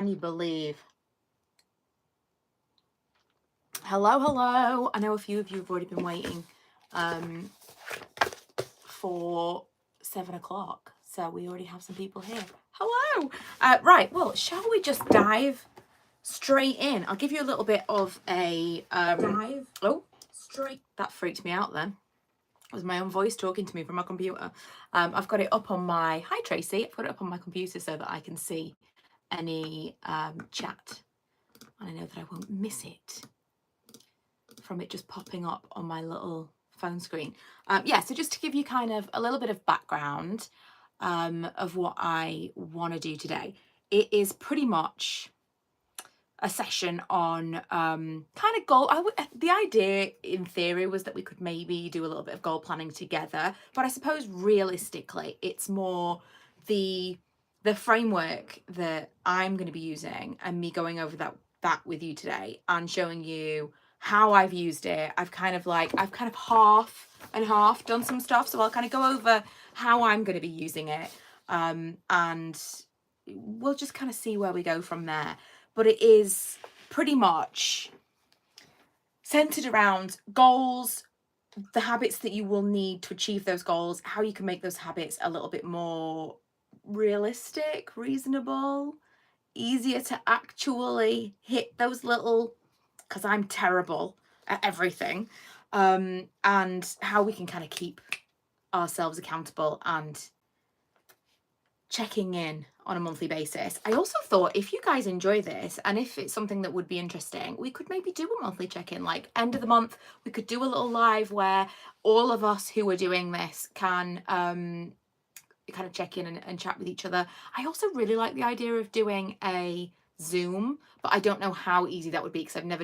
Can you believe? Hello. I know a few of you have already been waiting for 7 o'clock. So we already have some people here. Hello. Right. Well, shall we just dive straight in? I'll give you a little bit of a dive. Oh, straight. That freaked me out then. It was my own voice talking to me from my computer. I've got it up on my, hi Tracy, I've got it up on my computer so that I can see any chat. And I know that I won't miss it from it just popping up on my little phone screen. So just to give you kind of a little bit of background of what I want to do today. It is pretty much a session on kind of goal. The idea in theory was that we could maybe do a little bit of goal planning together, but I suppose realistically it's more the framework that I'm going to be using and me going over that with you today and showing you how I've used it. I've kind of half and half done some stuff, so I'll kind of go over how I'm going to be using it, and we'll just kind of see where we go from there. But it is pretty much centered around goals, the habits that you will need to achieve those goals, how you can make those habits a little bit more realistic, reasonable, easier to actually hit those little, because I'm terrible at everything, and how we can kind of keep ourselves accountable and checking in on a monthly basis. I also thought if you guys enjoy this and if it's something that would be interesting, we could maybe do a monthly check-in, like end of the month. We could do a little live where all of us who are doing this can kind of check in and chat with each other. I also really like the idea of doing a Zoom, but I don't know how easy that would be because I've never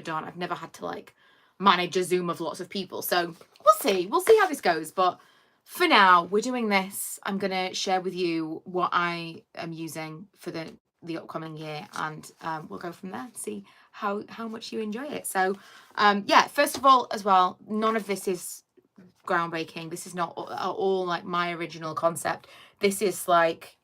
had to like manage a Zoom of lots of people. So we'll see how this goes. But for now, we're doing this. I'm going to share with you what I am using for the upcoming year, and we'll go from there and see how much you enjoy it. So first of all, as well, none of this is groundbreaking. This is not all like my original concept. This is like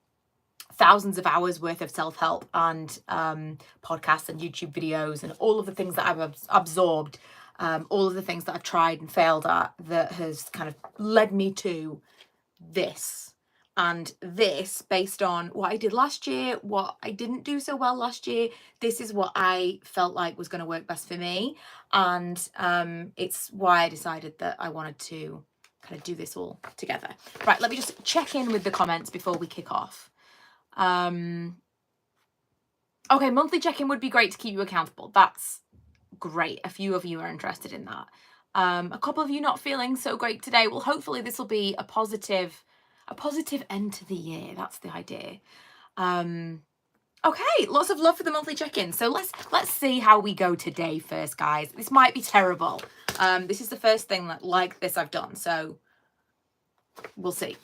thousands of hours worth of self-help and podcasts and YouTube videos and all of the things that I've absorbed, all of the things that I've tried and failed at that has kind of led me to this. And this, based on what I did last year, what I didn't do so well last year, this is what I felt like was going to work best for me. And it's why I decided that I wanted to kind of do this all together. Right, let me just check in with the comments before we kick off. Okay, monthly check-in would be great to keep you accountable. That's great. A few of you are interested in that. A couple of you not feeling so great today. Well, hopefully this will be a positive end to the year. That's the idea. Okay, lots of love for the monthly check-in. So let's see how we go today first, guys. This might be terrible. This is the first thing like this I've done, so we'll see.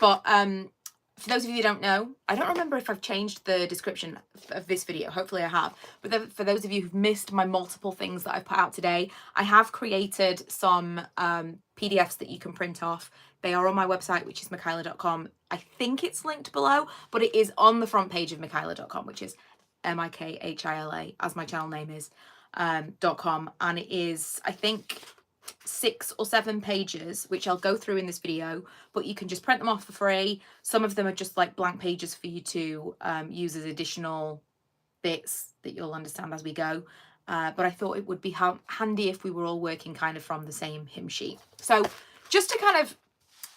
But for those of you who don't know, I don't remember if I've changed the description of this video. Hopefully I have. But for those of you who've missed my multiple things that I've put out today, I have created some PDFs that you can print off. They are on my website, which is michaela.com. I think it's linked below, but it is on the front page of michaela.com, which is Mikhila, as my channel name is, .com. And it is, I think, 6 or 7 pages, which I'll go through in this video, but you can just print them off for free. Some of them are just like blank pages for you to use as additional bits that you'll understand as we go. But I thought it would be handy if we were all working kind of from the same hymn sheet. So just to kind of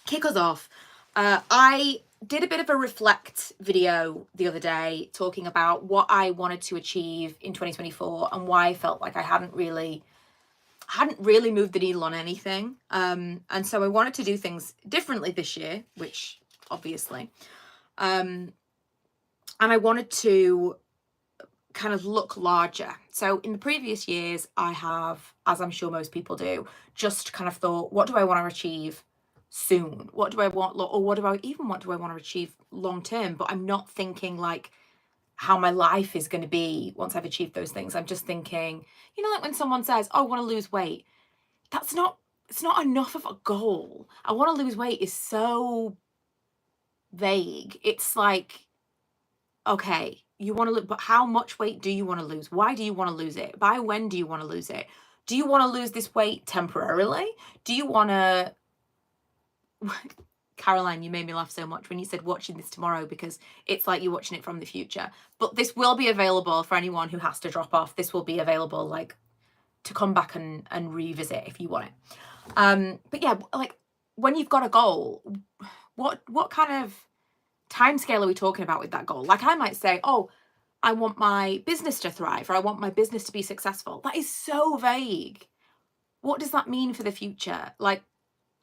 kick us off, I did a bit of a reflect video the other day talking about what I wanted to achieve in 2024 and why I felt like I hadn't really moved the needle on anything. And so I wanted to do things differently this year, which obviously, and I wanted to kind of look larger. So in the previous years, I have, as I'm sure most people do, just kind of thought, what do I want to achieve soon? What do I want, or what do I want to achieve long term? But I'm not thinking like how my life is going to be once I've achieved those things. I'm just thinking, like when someone says, oh, I want to lose weight, it's not enough of a goal. I want to lose weight is so vague. It's like, okay, you want to lose, but how much weight do you want to lose? Why do you want to lose it? By when do you want to lose it? Do you want to lose this weight temporarily? Do you want to... Caroline, you made me laugh so much when you said watching this tomorrow, because it's like you're watching it from the future. But this will be available for anyone who has to drop off. This will be available like to come back and revisit if you want it. But yeah, like when you've got a goal, what kind of time scale are we talking about with that goal? Like I might say, oh, I want my business to thrive, or I want my business to be successful. That is so vague. What does that mean for the future? Like,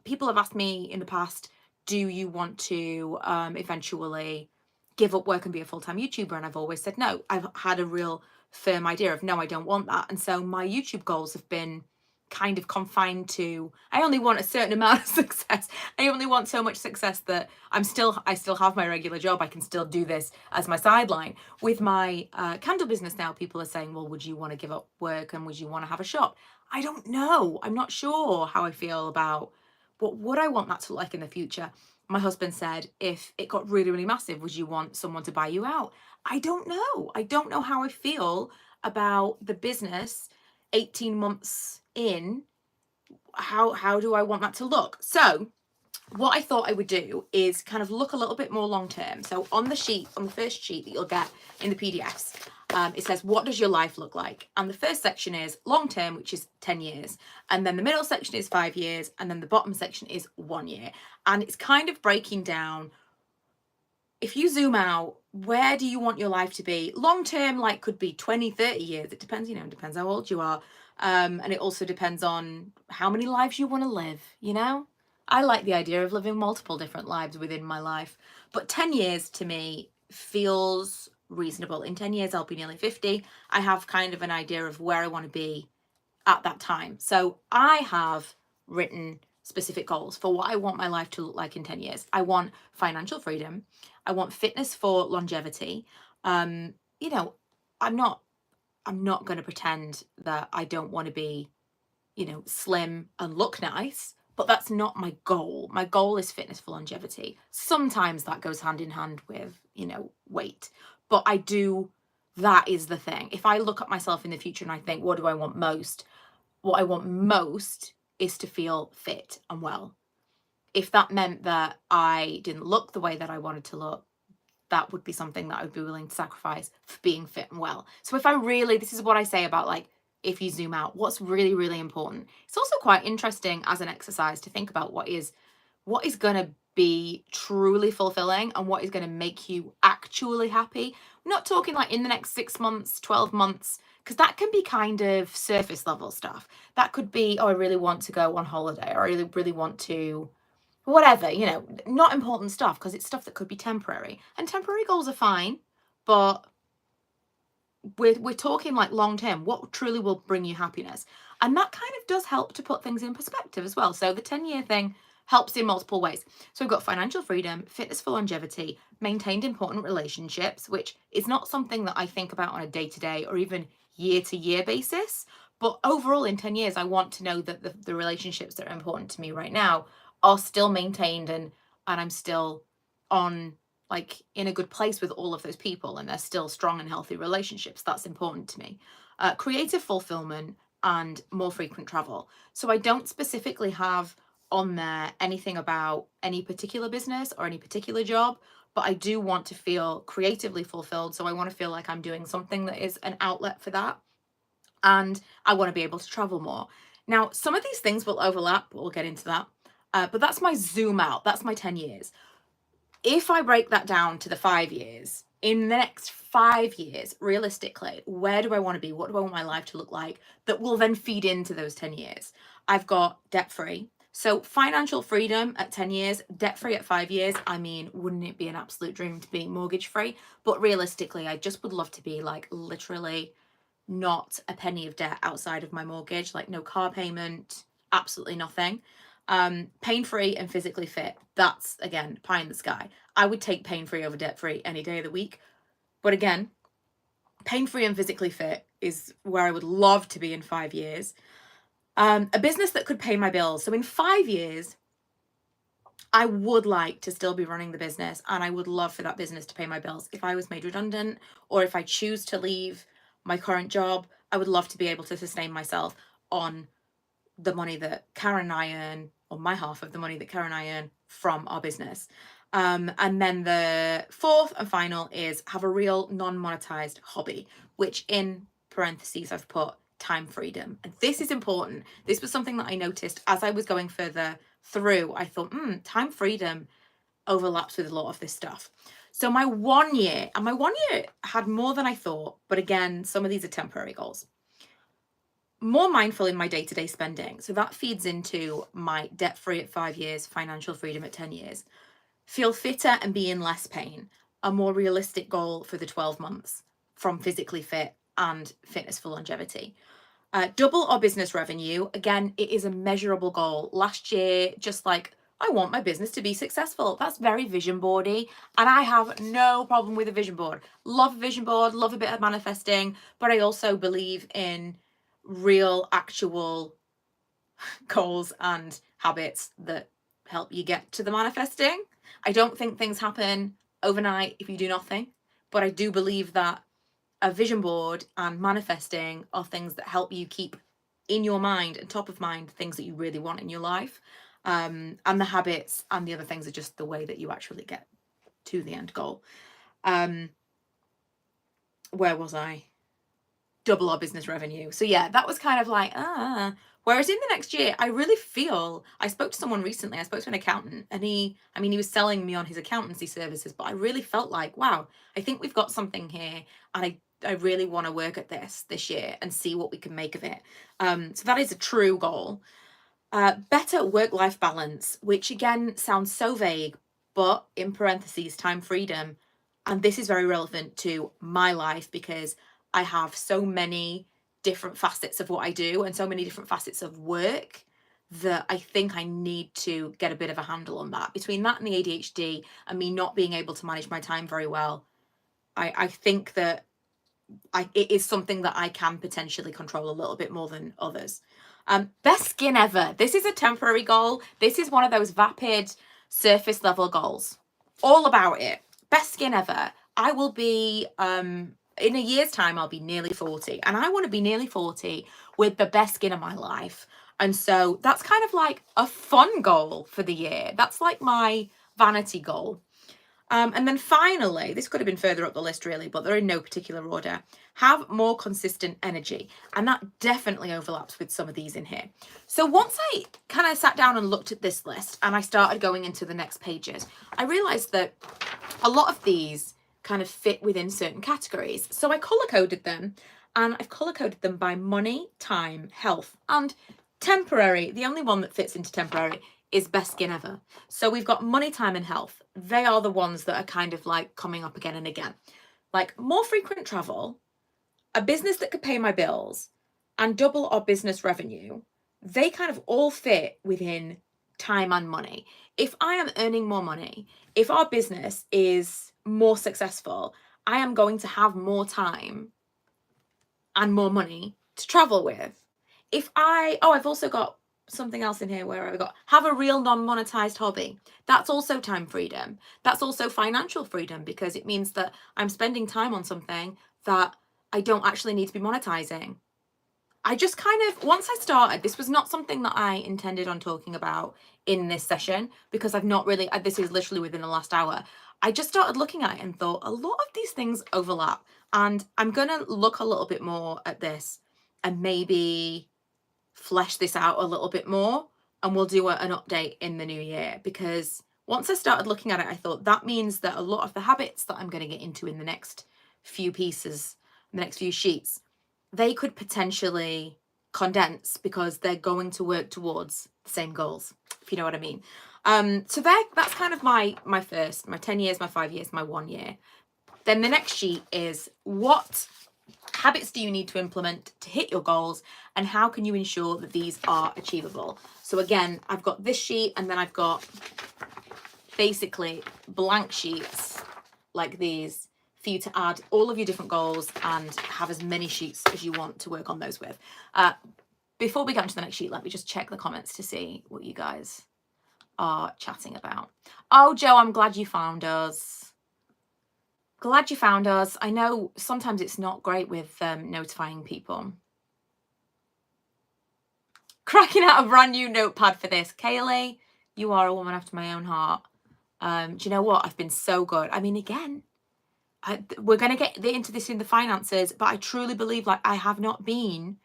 people have asked me in the past, do you want to eventually give up work and be a full-time YouTuber? And I've always said no. I've had a real firm idea of no, I don't want that. And so my YouTube goals have been kind of confined to, I only want a certain amount of success. I only want so much success that I still have my regular job. I can still do this as my sideline. With my candle business now, people are saying, well, would you want to give up work and would you want to have a shop? I don't know. I'm not sure how I feel about what would I want that to look like in the future. My husband said, if it got really, really massive, would you want someone to buy you out? I don't know. I don't know how I feel about the business 18 months in. How do I want that to look? So what I thought I would do is kind of look a little bit more long term. So on the sheet, on the first sheet that you'll get in the PDFs, it says, what does your life look like? And the first section is long term, which is 10 years. And then the middle section is 5 years. And then the bottom section is 1 year. And it's kind of breaking down, if you zoom out, where do you want your life to be? Long term, like could be 20, 30 years. It depends, it depends how old you are. And it also depends on how many lives you want to live, I like the idea of living multiple different lives within my life. But 10 years to me feels reasonable. In 10 years, I'll be nearly 50. I have kind of an idea of where I want to be at that time. So I have written specific goals for what I want my life to look like in 10 years. I want financial freedom. I want fitness for longevity. I'm not going to pretend that I don't want to be, slim and look nice. But that's not my goal. My goal is fitness for longevity. Sometimes that goes hand in hand with, weight. But that is the thing. If I look at myself in the future and I think, what do I want most? What I want most is to feel fit and well. If that meant that I didn't look the way that I wanted to look, that would be something that I would be willing to sacrifice for being fit and well. So this is what I say about like, if you zoom out, what's really, really important. It's also quite interesting as an exercise to think about what is going to be truly fulfilling and what is going to make you actually happy. I'm not talking like in the next 6 months, 12 months, because that can be kind of surface level stuff. That could be, oh, I really want to go on holiday, or I really, really want to, whatever, not important stuff, because it's stuff that could be temporary. And temporary goals are fine, but we're talking like long term, what truly will bring you happiness. And that kind of does help to put things in perspective as well. So the 10-year thing helps in multiple ways. So we've got financial freedom, fitness for longevity, maintained important relationships, which is not something that I think about on a day-to-day or even year-to-year basis. But overall, in 10 years, I want to know that the relationships that are important to me right now are still maintained, and I'm still on, like, in a good place with all of those people, and they're still strong and healthy relationships. That's important to me. Creative fulfillment and more frequent travel. So I don't specifically have on there anything about any particular business or any particular job, but I do want to feel creatively fulfilled. So I want to feel like I'm doing something that is an outlet for that. And I want to be able to travel more. Now, some of these things will overlap, but we'll get into that. But that's my zoom out. That's my 10 years. If I break that down to the 5 years, in the next 5 years, realistically, where do I want to be? What do I want my life to look like? That will then feed into those 10 years. I've got debt-free. So financial freedom at 10 years, debt-free at 5 years. I mean, wouldn't it be an absolute dream to be mortgage-free? But realistically, I just would love to be like literally not a penny of debt outside of my mortgage, like no car payment, absolutely nothing. Pain-free and physically fit. That's, again, pie in the sky. I would take pain-free over debt-free any day of the week. But again, pain-free and physically fit is where I would love to be in 5 years. A business that could pay my bills. So in 5 years, I would like to still be running the business, and I would love for that business to pay my bills. If I was made redundant, or if I choose to leave my current job, I would love to be able to sustain myself on the money that Karen and I earn, or my half of the money that Karen and I earn from our business. And then the fourth and final is have a real non-monetized hobby, which in parentheses I've put time freedom. And this is important. This was something that I noticed as I was going further through. I thought, time freedom overlaps with a lot of this stuff. So my 1 year, and my 1 year had more than I thought, but again, some of these are temporary goals. More mindful in my day-to-day spending. So that feeds into my debt-free at 5 years, financial freedom at 10 years. Feel fitter and be in less pain. A more realistic goal for the 12 months from physically fit and fitness for longevity. Double our business revenue. Again, it is a measurable goal. Last year, just like, I want my business to be successful. That's very vision boardy. And I have no problem with a vision board. Love a vision board, love a bit of manifesting, but I also believe in real, actual goals and habits that help you get to the manifesting. I don't think things happen overnight if you do nothing, but I do believe that a vision board and manifesting are things that help you keep in your mind and top of mind things that you really want in your life. And the habits and the other things are just the way that you actually get to the end goal. Where was I? Double our business revenue. So yeah, that was kind of like, whereas in the next year, I really feel, I spoke to someone recently, I spoke to an accountant, and he was selling me on his accountancy services, but I really felt like, wow, I think we've got something here, and I really want to work at this year and see what we can make of it. So that is a true goal. Better work-life balance, which again sounds so vague, but in parentheses, time freedom. And this is very relevant to my life because I have so many different facets of what I do and so many different facets of work that I think I need to get a bit of a handle on that. Between that and the ADHD and me not being able to manage my time very well, I think that it is something that I can potentially control a little bit more than others. Best skin ever. This is a temporary goal. This is one of those vapid surface level goals. All about it. Best skin ever. I will be, in a year's time, I'll be nearly 40. And I want to be nearly 40 with the best skin of my life. And so that's kind of like a fun goal for the year. That's like my vanity goal. And then finally, this could have been further up the list really, but they're in no particular order. Have more consistent energy. And that definitely overlaps with some of these in here. So once I kind of sat down and looked at this list and I started going into the next pages, I realized that a lot of these kind of fit within certain categories. So I color coded them, and I've color coded them by money, time, health, and temporary. The only one that fits into temporary is best skin ever. So we've got money, time, and health. They are the ones that are kind of like coming up again and again. Like more frequent travel, a business that could pay my bills, and double our business revenue. They kind of all fit within time and money. If I am earning more money, if our business is more successful, I am going to have more time and more money to travel with. If I've also got something else in here where I've got have a real non-monetized hobby. That's also time freedom. That's also financial freedom because it means that I'm spending time on something that I don't actually need to be monetizing. I just kind of, once I started, this was not something that I intended on talking about in this session because I've not really, this is literally within the last hour. I just started looking at it and thought a lot of these things overlap, and I'm going to look a little bit more at this and maybe flesh this out a little bit more, and we'll do an update in the new year, because once I started looking at it, I thought that means that a lot of the habits that I'm going to get into in the next few pieces, the next few sheets, they could potentially condense because they're going to work towards the same goals, if you know what I mean. So that's kind of my 10 years, my 5 years, my 1 year. Then the next sheet is what habits do you need to implement to hit your goals, and how can you ensure that these are achievable? So again, I've got this sheet, and then I've got basically blank sheets like these for you to add all of your different goals and have as many sheets as you want to work on those with. Before we get into the next sheet, let me just check the comments to see what you guys are chatting about. Oh, Joe, I'm glad you found us. Glad you found us. I know sometimes it's not great with notifying people. Cracking out a brand new notepad for this. Kaylee, you are a woman after my own heart. Do you know what? I've been so good. I mean, again, we're going to get into this in the finances, but I truly believe like I have not been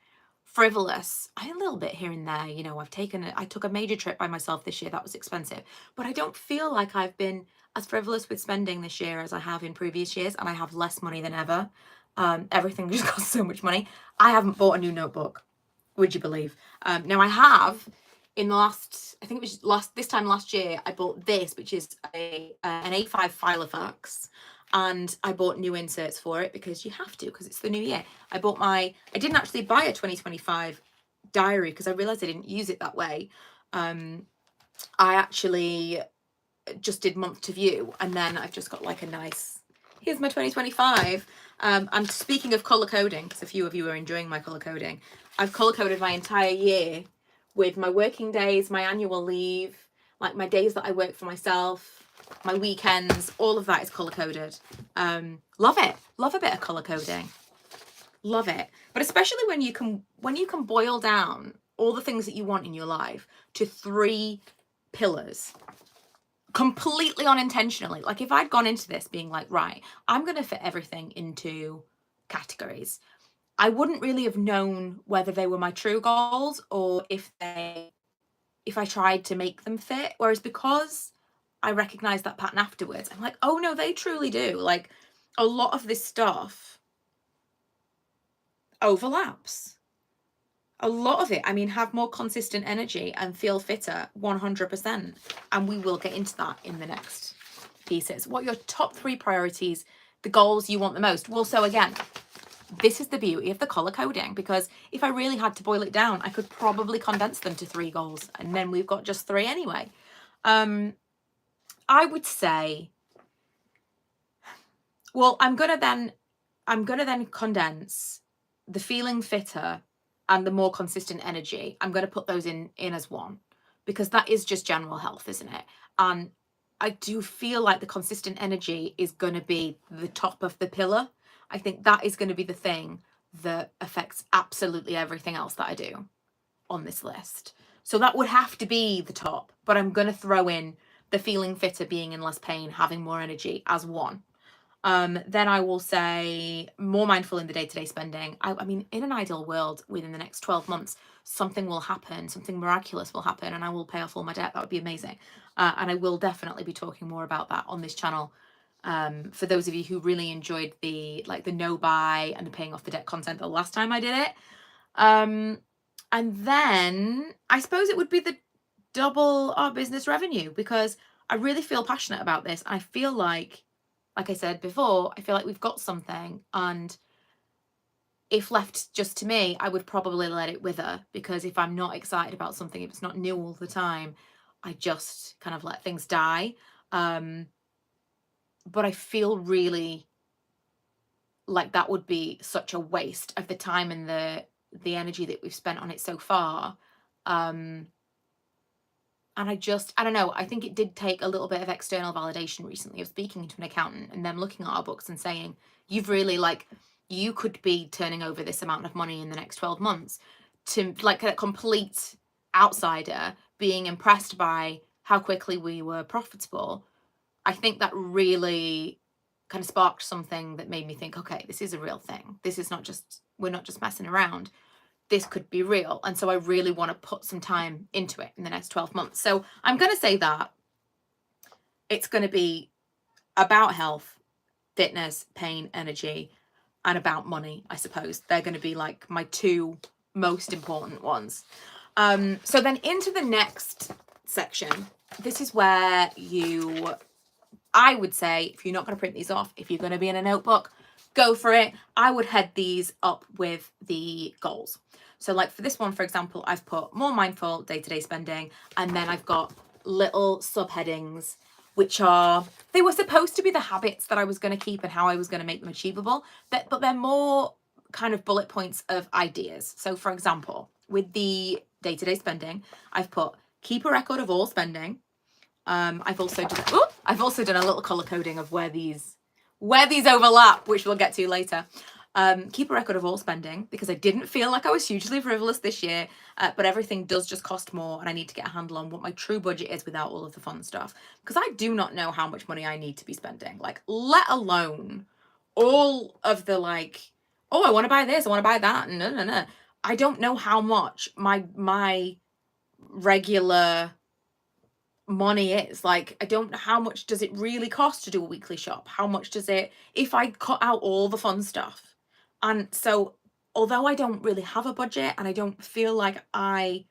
frivolous. A little bit here and there, you know, I took a major trip by myself this year. That was expensive, but I don't feel like I've been as frivolous with spending this year as I have in previous years, and I have less money than ever. Everything just costs so much money. I haven't bought a new notebook. Would you believe? Now I have in the last, I think it was this time last year, I bought this, which is an A5 Filofax. And I bought new inserts for it because you have to, because it's the new year. I didn't actually buy a 2025 diary because I realized I didn't use it that way. I actually just did month to view, and then I've just got like a nice, here's my 2025. And speaking of color coding, because a few of you are enjoying my color coding, I've color coded my entire year with my working days, my annual leave, like my days that I work for myself, my weekends, all of that is color coded. Love it. Love a bit of color coding. Love it. But especially when you can boil down all the things that you want in your life to 3 pillars completely unintentionally. Like if I'd gone into this being like, right, I'm going to fit everything into categories, I wouldn't really have known whether they were my true goals or if I tried to make them fit. Whereas because I recognize that pattern afterwards, I'm like, oh no, they truly do. Like a lot of this stuff overlaps. A lot of it, I mean, have more consistent energy and feel fitter 100%. And we will get into that in the next pieces. What are your top 3 priorities, the goals you want the most? Well, so again, this is the beauty of the color coding, because if I really had to boil it down, I could probably condense them to 3 goals, and then we've got just 3 anyway. I would say, well, I'm gonna then condense the feeling fitter and the more consistent energy. I'm gonna put those in as one, because that is just general health, isn't it? And I do feel like the consistent energy is gonna be the top of the pillar. I think that is gonna be the thing that affects absolutely everything else that I do on this list. So that would have to be the top, but I'm gonna throw in the feeling fitter, being in less pain, having more energy as one. Then I will say more mindful in the day-to-day spending. I mean, in an ideal world, within the next 12 months, something will happen, something miraculous will happen, and I will pay off all my debt. That would be amazing. And I will definitely be talking more about that on this channel. For those of you who really enjoyed the no buy and the paying off the debt content the last time I did it. And then I suppose it would be the double our business revenue, because I really feel passionate about this. I feel like I said before, I feel like we've got something, and if left just to me, I would probably let it wither, because if I'm not excited about something, if it's not new all the time, I just kind of let things die. But I feel really like that would be such a waste of the time and the energy that we've spent on it so far. And I don't know, I think it did take a little bit of external validation recently of speaking to an accountant and them looking at our books and saying, you've really you could be turning over this amount of money in the next 12 months, to like a complete outsider being impressed by how quickly we were profitable. I think that really kind of sparked something that made me think, okay, this is a real thing. This is not just, we're not just messing around. This could be real. And so I really want to put some time into it in the next 12 months. So I'm going to say that it's going to be about health, fitness, pain, energy, and about money, I suppose. They're going to be like my 2 most important ones. So then into the next section, this is where I would say, if you're not going to print these off, if you're going to be in a notebook, go for it. I would head these up with the goals. So like for this one, for example, I've put more mindful day-to-day spending, and then I've got little subheadings, which they were supposed to be the habits that I was going to keep and how I was going to make them achievable, but they're more kind of bullet points of ideas. So for example, with the day-to-day spending, I've put keep a record of all spending, I've also done a little color coding of where these overlap, which we'll get to later. Keep a record of all spending, because I didn't feel like I was hugely frivolous this year, but everything does just cost more, and I need to get a handle on what my true budget is without all of the fun stuff, because I do not know how much money I need to be spending, like, let alone all of the, like, oh, I want to buy this, I want to buy that, no. I don't know how much my regular money is. Like, I don't know how much does it really cost to do a weekly shop? How much does it, if I cut out all the fun stuff? And so, although I don't really have a budget, and I don't feel like I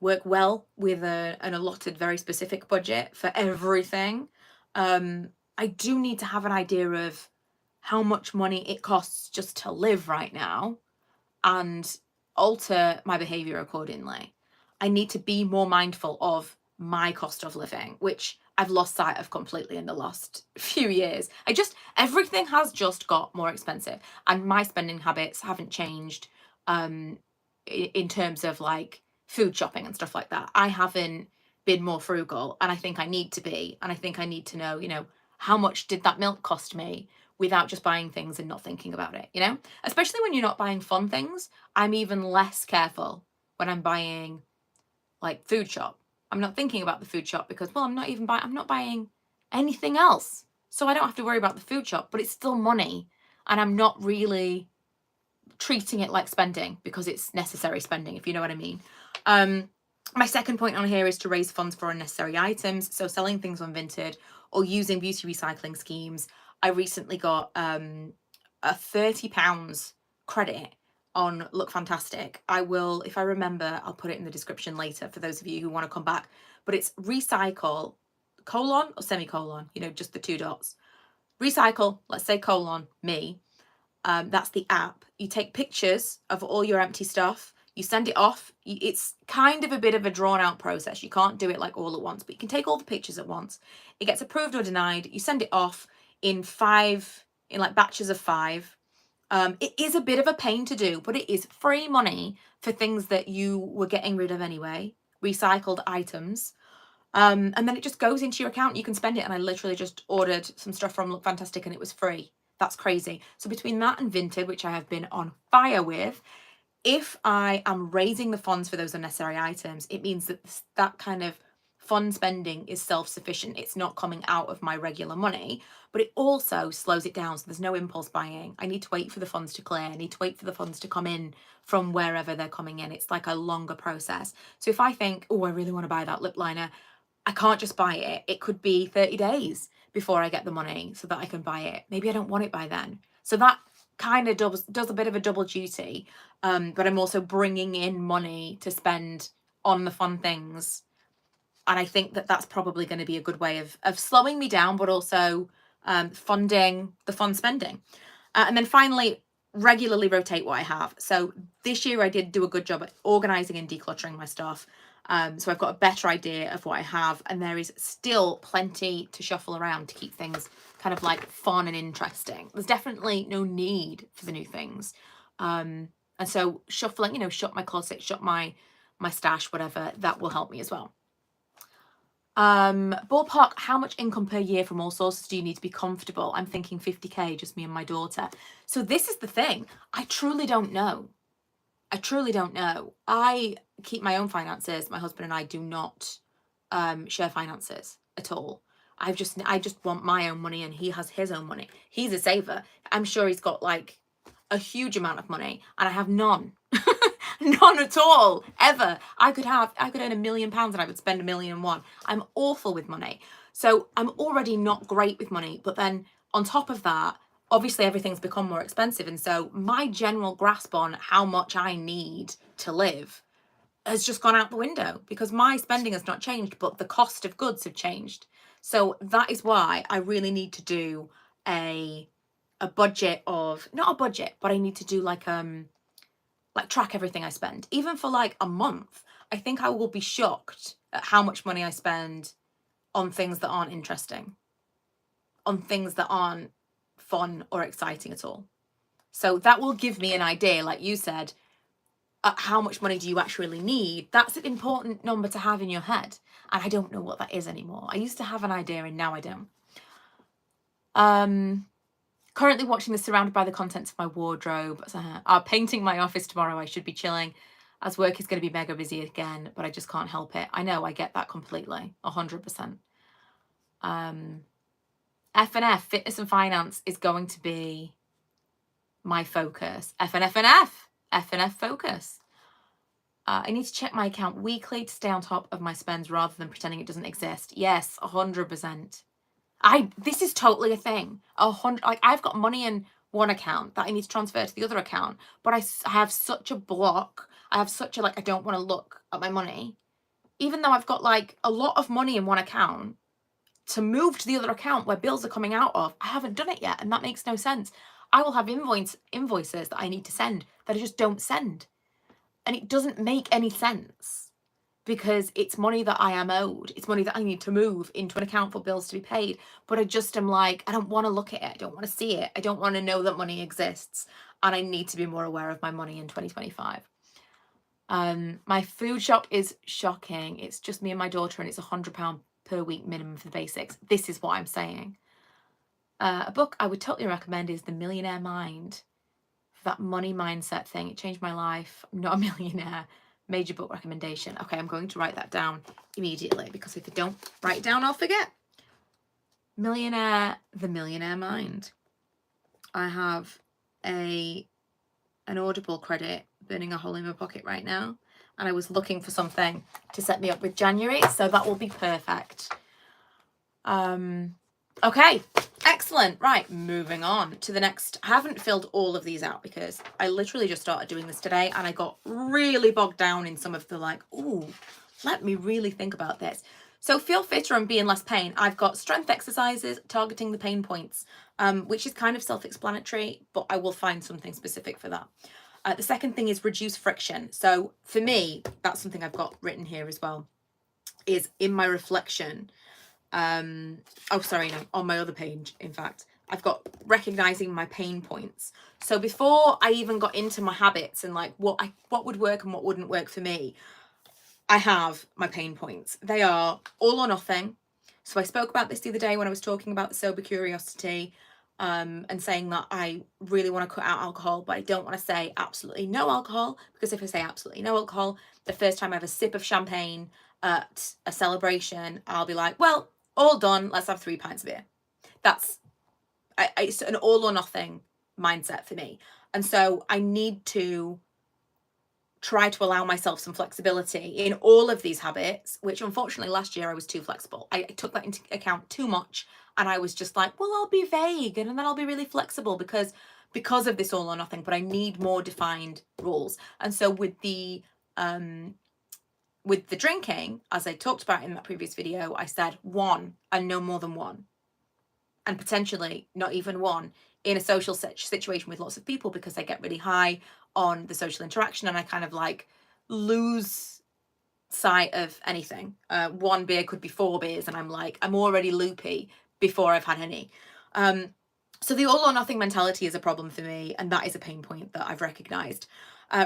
work well with an allotted, very specific budget for everything, I do need to have an idea of how much money it costs just to live right now, and alter my behavior accordingly. I need to be more mindful of my cost of living, which I've lost sight of completely in the last few years. Everything has just got more expensive, and my spending habits haven't changed in terms of like food shopping and stuff like that. I haven't been more frugal, and I think I need to be, and I think I need to know, how much did that milk cost me, without just buying things and not thinking about it, especially when you're not buying fun things. I'm even less careful when I'm buying like food shop. I'm not thinking about the food shop because, well, I'm not buying anything else. So I don't have to worry about the food shop, but it's still money, and I'm not really treating it like spending because it's necessary spending, if you know what I mean. My second point on here is to raise funds for unnecessary items. So selling things on Vinted or using beauty recycling schemes. I recently got a £30 credit on Look Fantastic. I will, if I remember, I'll put it in the description later for those of you who want to come back. But it's recycle, colon or semicolon, just the 2 dots. Recycle, let's say colon, me. That's the app. You take pictures of all your empty stuff. You send it off. It's kind of a bit of a drawn out process. You can't do it like all at once, but you can take all the pictures at once. It gets approved or denied. You send it off in like batches of 5. It is a bit of a pain to do, but it is free money for things that you were getting rid of anyway, recycled items. And then it just goes into your account. You can spend it. And I literally just ordered some stuff from Look Fantastic and it was free. That's crazy. So between that and Vinted, which I have been on fire with, if I am raising the funds for those unnecessary items, it means that that kind of fun spending is self-sufficient. It's not coming out of my regular money, but it also slows it down. So there's no impulse buying. I need to wait for the funds to clear. I need to wait for the funds to come in from wherever they're coming in. It's like a longer process. So if I think, oh, I really want to buy that lip liner, I can't just buy it. It could be 30 days before I get the money so that I can buy it. Maybe I don't want it by then. So that kind of does a bit of a double duty. But I'm also bringing in money to spend on the fun things. And I think that that's probably going to be a good way of slowing me down, but also funding the fun spending. And then finally, regularly rotate what I have. So this year I did do a good job at organising and decluttering my stuff. So I've got a better idea of what I have, and there is still plenty to shuffle around to keep things kind of like fun and interesting. There's definitely no need for the new things. And so shuffling, shut my closet, shut my stash, whatever, that will help me as well. Ballpark, how much income per year from all sources do you need to be comfortable? I'm thinking 50k, just me and my daughter. So this is the thing. I truly don't know. I keep my own finances. My husband and I do not share finances at all. I just want my own money, and he has his own money. He's a saver. I'm sure he's got like a huge amount of money, and I have none. None at all, ever. I could earn £1 million and I would spend £1.1 million. I'm awful with money. So I'm already not great with money. But then on top of that, obviously everything's become more expensive. And so my general grasp on how much I need to live has just gone out the window, because my spending has not changed, but the cost of goods have changed. So that is why I really need to do a budget of, not a budget, but I need to do like track everything I spend, even for like a month. I think I will be shocked at how much money I spend on things that aren't interesting, on things that aren't fun or exciting at all. So that will give me an idea, like you said, how much money do you actually need, that's an important number to have in your head. And I don't know what that is anymore. I used to have an idea and now I don't. Currently watching this surrounded by the contents of my wardrobe. Painting my office tomorrow. I should be chilling as work is going to be mega busy again, but I just can't help it. I know, I get that completely, 100%. F&F, fitness and finance, is going to be my focus. F&F focus. I need to check my account weekly to stay on top of my spends rather than pretending it doesn't exist. Yes, 100%. This is totally a thing. Like, I've got money in one account that I need to transfer to the other account, but I have such a block. I have such a, like, I don't want to look at my money, even though I've got like a lot of money in one account to move to the other account where bills are coming out of. I haven't done it yet, and that makes no sense. I will have invoices that I need to send that I just don't send, and it doesn't make any sense. Because it's money that I am owed. It's money that I need to move into an account for bills to be paid. But I just am like, I don't want to look at it. I don't want to see it. I don't want to know that money exists. And I need to be more aware of my money in 2025. My food shop is shocking. It's just me and my daughter, and it's £100 per week minimum for the basics. This is what I'm saying. A book I would totally recommend is The Millionaire Mind. For that money mindset thing. It changed my life. I'm not a millionaire. Major book recommendation. Okay, I'm going to write that down immediately, because if I don't write it down, I'll forget. The Millionaire Mind. I have an Audible credit burning a hole in my pocket right now, and I was looking for something to set me up with January, so that will be perfect. Okay, excellent. Right, moving on to the next. I haven't filled all of these out because I literally just started doing this today, and I got really bogged down in some of the, like, ooh, let me really think about this. So feel fitter and be in less pain. I've got strength exercises targeting the pain points, which is kind of self-explanatory, but I will find something specific for that. The second thing is reduce friction. So for me, that's something I've got written here as well, is in my reflection. On my other page, in fact, I've got recognizing my pain points. So before I even got into my habits and like what would work and what wouldn't work for me, I have my pain points. They are all or nothing. So I spoke about this the other day when I was talking about the sober curiosity, and saying that I really want to cut out alcohol, but I don't want to say absolutely no alcohol, because if I say absolutely no alcohol, the first time I have a sip of champagne at a celebration, I'll be like, well, all done, let's have 3 pints of beer. It's an all or nothing mindset for me. And so I need to try to allow myself some flexibility in all of these habits, which unfortunately last year I was too flexible. I took that into account too much, and I was just like, well, I'll be vague and then I'll be really flexible because of this all or nothing, but I need more defined rules. And so with the drinking, as I talked about in that previous video, I said 1 and no more than 1, and potentially not even 1 in a social situation with lots of people, because I get really high on the social interaction and I kind of like lose sight of anything. 1 beer could be 4 beers and I'm like, I'm already loopy before I've had any. So the all or nothing mentality is a problem for me, and that is a pain point that I've recognized.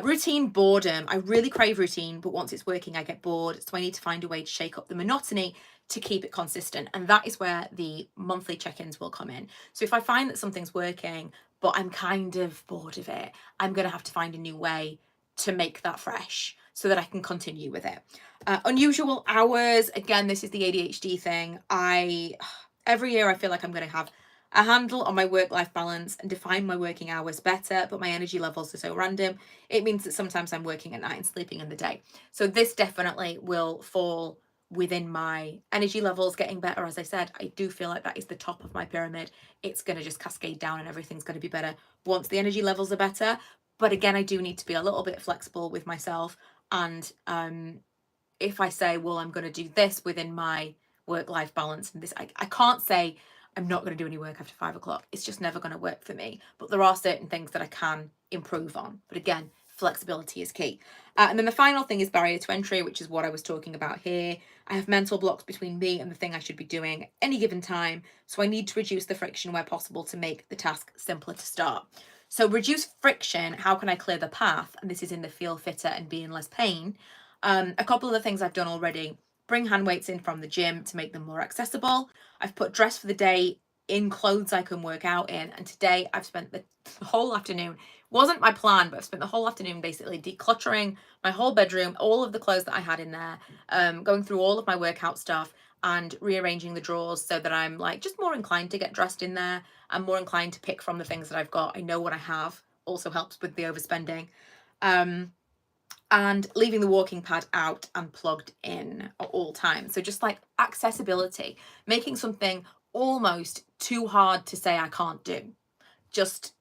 Routine boredom. I really crave routine, but once it's working, I get bored. So I need to find a way to shake up the monotony to keep it consistent. And that is where the monthly check-ins will come in. So if I find that something's working, but I'm kind of bored of it, I'm going to have to find a new way to make that fresh so that I can continue with it. Unusual hours. Again, this is the ADHD thing. Every year I feel like I'm going to have a handle on my work-life balance and define my working hours better, but my energy levels are so random. It means that sometimes I'm working at night and sleeping in the day. So this definitely will fall within my energy levels getting better. As I said, I do feel like that is the top of my pyramid. It's going to just cascade down and everything's going to be better once the energy levels are better. But again, I do need to be a little bit flexible with myself. And if I say, well, I'm going to do this within my work-life balance, and this, I can't say I'm not going to do any work after 5 o'clock. It's just never going to work for me. But there are certain things that I can improve on. But again, flexibility is key. And then the final thing is barrier to entry, which is what I was talking about here. I have mental blocks between me and the thing I should be doing at any given time. So I need to reduce the friction where possible to make the task simpler to start. So reduce friction, how can I clear the path? And this is in the feel fitter and be in less pain. A couple of the things I've done already: bring hand weights in from the gym to make them more accessible. I've put dress for the day in clothes I can work out in. And today I've spent the whole afternoon, wasn't my plan, but I've spent the whole afternoon basically decluttering my whole bedroom, all of the clothes that I had in there, going through all of my workout stuff and rearranging the drawers so that I'm like just more inclined to get dressed in there. I'm more inclined to pick from the things that I've got. I know what I have. Also helps with the overspending. And leaving the walking pad out and plugged in at all times. So just like accessibility, making something almost too hard to say I can't do. Just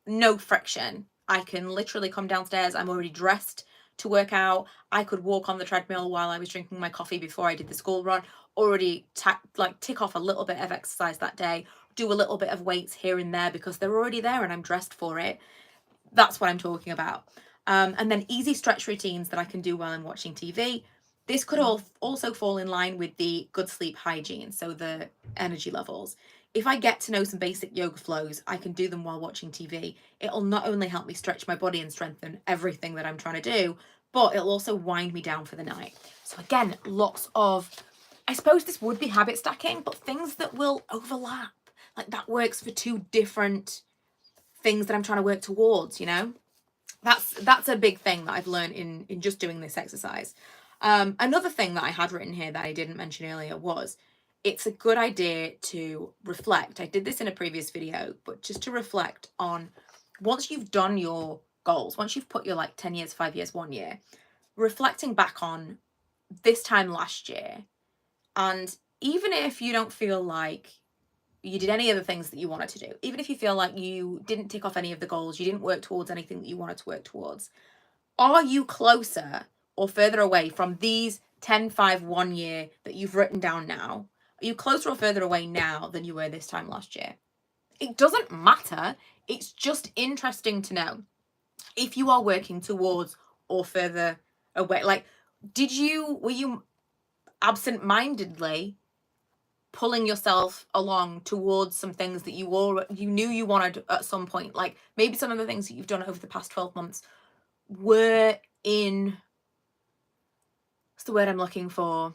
no friction. I can literally come downstairs. I'm already dressed to work out. I could walk on the treadmill while I was drinking my coffee before I did the school run. Already tick off a little bit of exercise that day. Do a little bit of weights here and there because they're already there and I'm dressed for it. That's what I'm talking about. And then easy stretch routines that I can do while I'm watching TV. This could also fall in line with the good sleep hygiene, so the energy levels. If I get to know some basic yoga flows, I can do them while watching TV. It'll not only help me stretch my body and strengthen everything that I'm trying to do, but it'll also wind me down for the night. So again, lots of, I suppose this would be habit stacking, but things that will overlap. Like that works for two different things that I'm trying to work towards, you know? That's a big thing that I've learned in just doing this exercise. Another thing that I had written here that I didn't mention earlier was it's a good idea to reflect. I did this in a previous video, but just to reflect on once you've done your goals, once you've put your like 10 years, 5 years, 1 year, reflecting back on this time last year. And even if you don't feel like you did any of the things that you wanted to do, even if you feel like you didn't tick off any of the goals, you didn't work towards anything that you wanted to work towards, are you closer or further away from these 10, 5, 1 year that you've written down now? Are you closer or further away now than you were this time last year? It doesn't matter. It's just interesting to know if you are working towards or further away. Like, were you absent-mindedly pulling yourself along towards some things that you knew you wanted at some point? Like maybe some of the things that you've done over the past 12 months were in, what's the word I'm looking for,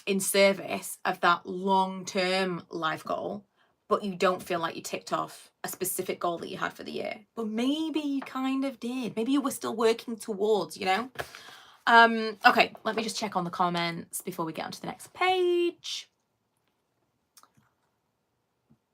in service of that long-term life goal, but you don't feel like you ticked off a specific goal that you had for the year. But maybe you kind of did. Maybe you were still working towards, you know? Okay, let me just check on the comments before we get onto the next page.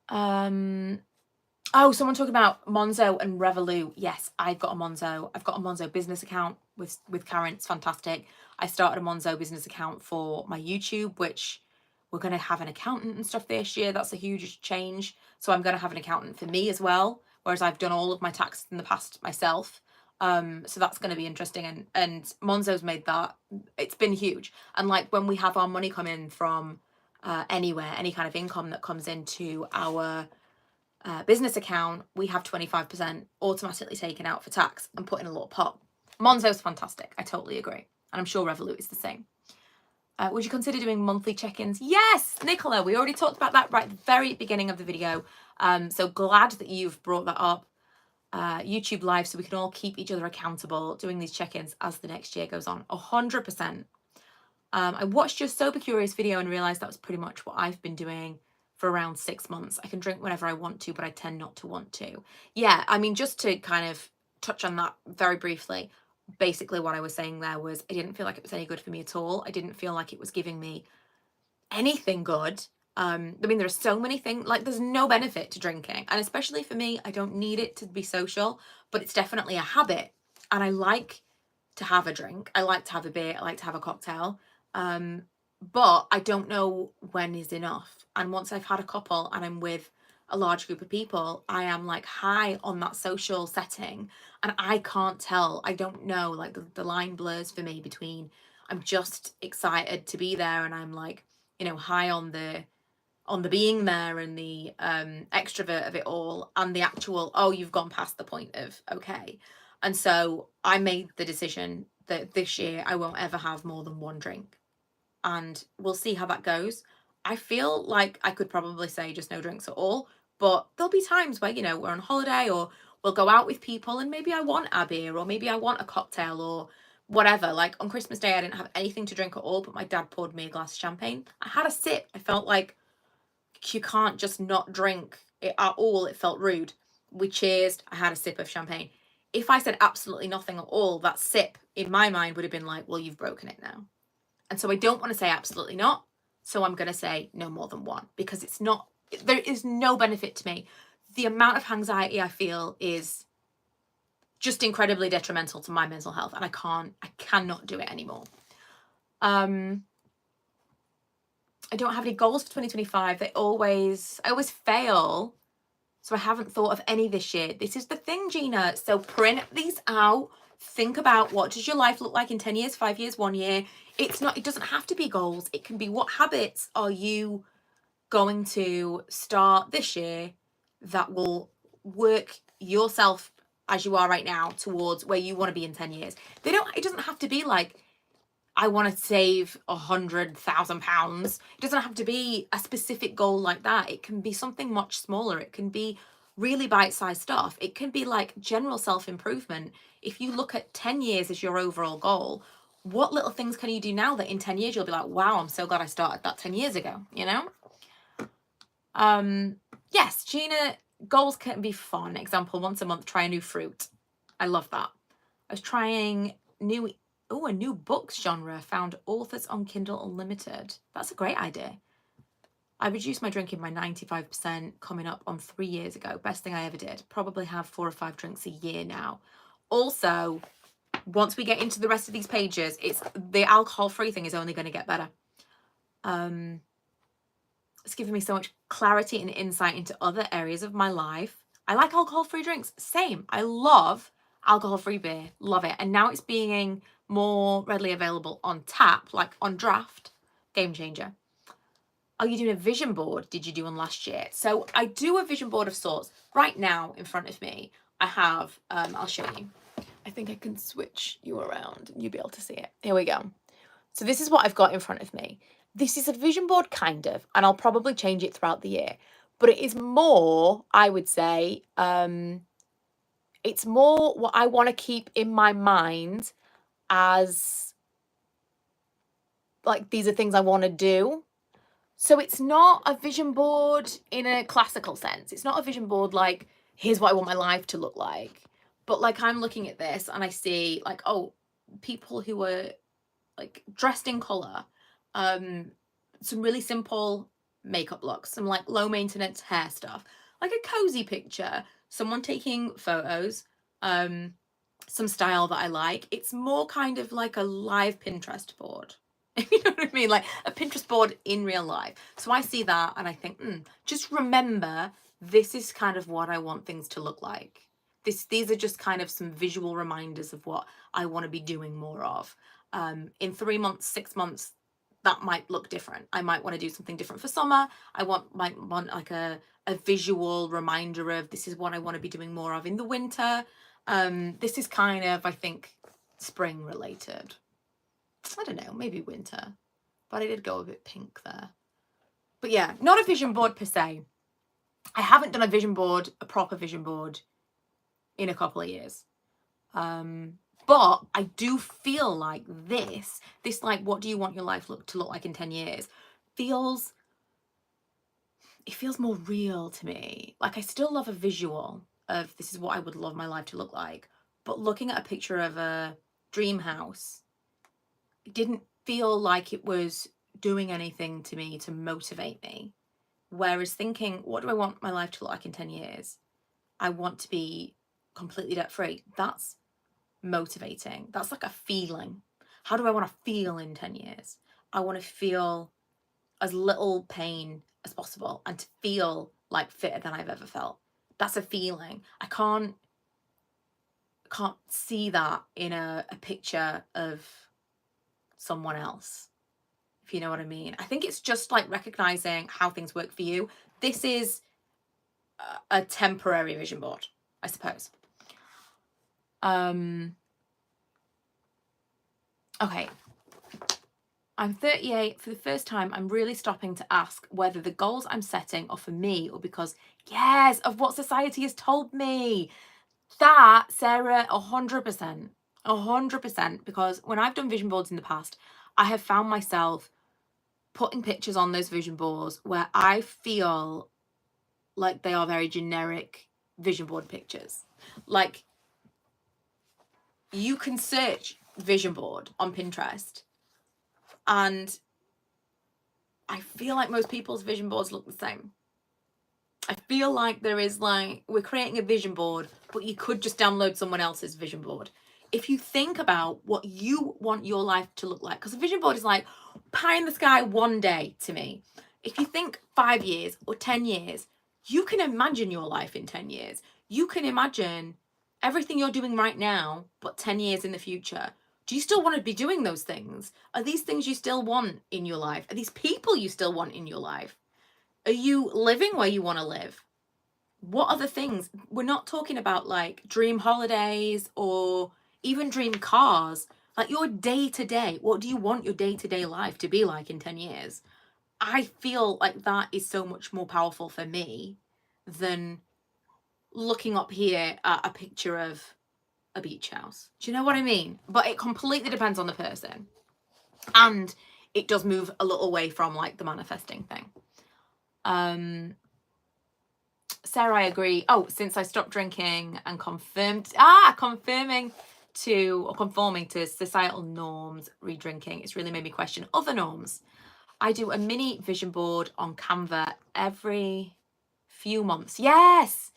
Oh, someone talking about Monzo and Revolut. Yes, I've got a Monzo. I've got a Monzo business account with Karen. It's fantastic. I started a Monzo business account for my YouTube, which we're going to have an accountant and stuff this year. That's a huge change. So I'm going to have an accountant for me as well, whereas I've done all of my taxes in the past myself. So that's going to be interesting. And Monzo's made that. It's been huge. And like when we have our money come in from anywhere, any kind of income that comes into our business account, we have 25% automatically taken out for tax and put in a little pot. Monzo's fantastic. I totally agree. And I'm sure Revolut is the same. Would you consider doing monthly check-ins? Yes, Nicola, we already talked about that right at the very beginning of the video. So glad that you've brought that up. YouTube Live, so we can all keep each other accountable, doing these check-ins as the next year goes on. 100%. I watched your Sober Curious video and realised that was pretty much what I've been doing for around 6 months. I can drink whenever I want to, but I tend not to want to. Yeah, I mean, just to kind of touch on that very briefly, basically what I was saying there was I didn't feel like it was any good for me at all. I didn't feel like it was giving me anything good. I mean, there are so many things, like there's no benefit to drinking. And especially for me, I don't need it to be social, but it's definitely a habit. And I like to have a drink. I like to have a beer. I like to have a cocktail. But I don't know when is enough. And once I've had a couple and I'm with a large group of people, I am like high on that social setting and I can't tell. I don't know, like the line blurs for me between I'm just excited to be there and I'm like, you know, high on the being there and the extrovert of it all and the actual, oh, you've gone past the point of okay. And so I made the decision that this year I won't ever have more than one drink. And we'll see how that goes. I feel like I could probably say just no drinks at all, but there'll be times where, you know, we're on holiday or we'll go out with people and maybe I want a beer or maybe I want a cocktail or whatever. Like on Christmas Day, I didn't have anything to drink at all, but my dad poured me a glass of champagne. I had a sip. I felt like you can't just not drink it at all. It felt rude. We cheersed. I had a sip of champagne. If I said absolutely nothing at all, that sip in my mind would have been like, well, you've broken it now. And so I don't want to say absolutely not. So I'm going to say no more than one, because it's not, there is no benefit to me. The amount of anxiety I feel is just incredibly detrimental to my mental health, and I cannot do it anymore. I don't have any goals for 2025. I always fail. So I haven't thought of any this year. This is the thing, Gina. So print these out. Think about, what does your life look like in 10 years, 5 years, 1 year? It doesn't have to be goals. It can be, what habits are you going to start this year that will work yourself as you are right now towards where you want to be in 10 years. It doesn't have to be like, I want to save £100,000. It doesn't have to be a specific goal like that. It can be something much smaller. It can be really bite-sized stuff. It can be like general self-improvement. If you look at 10 years as your overall goal, what little things can you do now that in 10 years you'll be like, wow, I'm so glad I started that 10 years ago, you know? Yes, Gina, goals can be fun. Example, once a month, try a new fruit. I love that. I was trying a new books genre, found authors on Kindle Unlimited. That's a great idea. I reduced my drinking by 95%, coming up on 3 years ago. Best thing I ever did. Probably have 4 or 5 drinks a year now. Also, once we get into the rest of these pages, it's the alcohol-free thing is only going to get better. It's given me so much clarity and insight into other areas of my life. I like alcohol-free drinks. Same. I love alcohol-free beer. Love it. And now it's being more readily available on tap, like on draft. Game changer. Are you doing a vision board? Did you do one last year? So I do a vision board of sorts. Right now in front of me, I have, I'll show you. I think I can switch you around and you'll be able to see it. Here we go. So this is what I've got in front of me. This is a vision board kind of, and I'll probably change it throughout the year. But it is more, I would say, it's more what I want to keep in my mind as like, these are things I want to do. So it's not a vision board in a classical sense. It's not a vision board like, here's what I want my life to look like. But like, I'm looking at this and I see like, oh, people who are like dressed in colour, some really simple makeup looks, some like low maintenance hair stuff, like a cozy picture, someone taking photos, some style that I like. It's more kind of like a live Pinterest board. You know what I mean? Like a Pinterest board in real life. So I see that and I think, just remember, this is kind of what I want things to look like. These are just kind of some visual reminders of what I want to be doing more of. In 3 months, 6 months, that might look different. I might want to do something different for summer. Might want like a visual reminder of, this is what I want to be doing more of in the winter. This is kind of, I think, spring related. I don't know, maybe winter, but I did go a bit pink there. But yeah, not a vision board per se. I haven't done a proper vision board in a couple of years. But I do feel like this like, what do you want your life to look like in 10 years? It feels more real to me. Like, I still love a visual of, this is what I would love my life to look like. But looking at a picture of a dream house, it didn't feel like it was doing anything to me to motivate me. Whereas thinking, what do I want my life to look like in 10 years? I want to be completely debt free. That's motivating. That's like a feeling. How do I want to feel in 10 years? I want to feel as little pain as possible and to feel like fitter than I've ever felt. That's a feeling. I can't see that in a picture of someone else, if you know what I mean. I think it's just like recognizing how things work for you. This is a temporary vision board, I suppose. Okay. I'm 38. For the first time, I'm really stopping to ask whether the goals I'm setting are for me or because, yes, of what society has told me. That, Sarah, 100%. 100%. Because when I've done vision boards in the past, I have found myself putting pictures on those vision boards where I feel like they are very generic vision board pictures. Like, you can search vision board on Pinterest, and I feel like most people's vision boards look the same. I feel like there is like, we're creating a vision board, but you could just download someone else's vision board. If you think about what you want your life to look like, because a vision board is like pie in the sky one day to me. If you think 5 years or 10 years, you can imagine your life in 10 years. You can imagine everything you're doing right now, but 10 years in the future. Do you still want to be doing those things? Are these things you still want in your life? Are these people you still want in your life? Are you living where you want to live? What other things? We're not talking about like dream holidays or even dream cars. Like your day to day. What do you want your day to day life to be like in 10 years? I feel like that is so much more powerful for me than looking up here at a picture of a beach house. Do you know what I mean? But it completely depends on the person. And it does move a little away from like the manifesting thing. Sarah, I agree. Oh, since I stopped drinking and conforming to societal norms, re-drinking, it's really made me question other norms. I do a mini vision board on Canva every few months. Yes.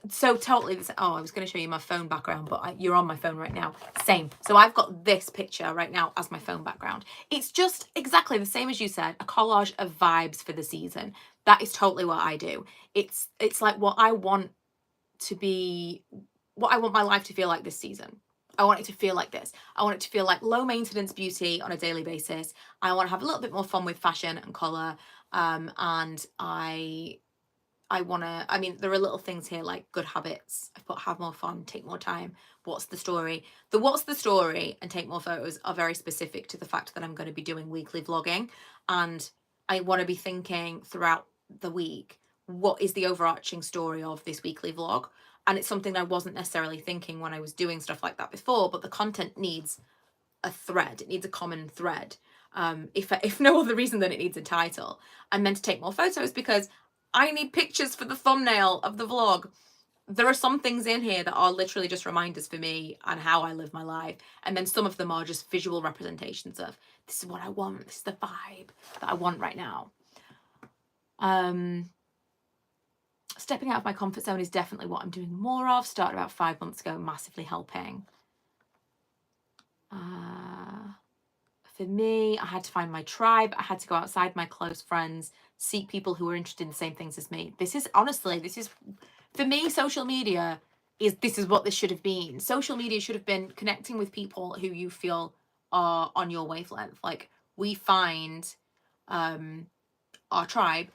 So totally this. Oh, I was going to show you my phone background, but you're on my phone right now. Same. So I've got this picture right now as my phone background. It's just exactly the same as you said, a collage of vibes for the season. That is totally what I do. It's like what I want to be, what I want my life to feel like this season. I want it to feel like this. I want it to feel like low maintenance beauty on a daily basis. I want to have a little bit more fun with fashion and colour. And I want to, I mean, there are little things here like good habits. I've put have more fun, take more time. What's the story? The what's the story and take more photos are very specific to the fact that I'm going to be doing weekly vlogging. And I want to be thinking throughout the week, what is the overarching story of this weekly vlog? And it's something I wasn't necessarily thinking when I was doing stuff like that before, but the content needs a thread. It needs a common thread. If no other reason than it needs a title. I'm meant to take more photos because I need pictures for the thumbnail of the vlog. There are some things in here that are literally just reminders for me and how I live my life. And then some of them are just visual representations of this is what I want. This is the vibe that I want right now. Stepping out of my comfort zone is definitely what I'm doing more of. Started about 5 months ago, massively helping. For me, I had to find my tribe. I had to go outside my close friends, seek people who were interested in the same things as me. This is for me, social media this is what this should have been. Social media should have been connecting with people who you feel are on your wavelength. Like we find our tribe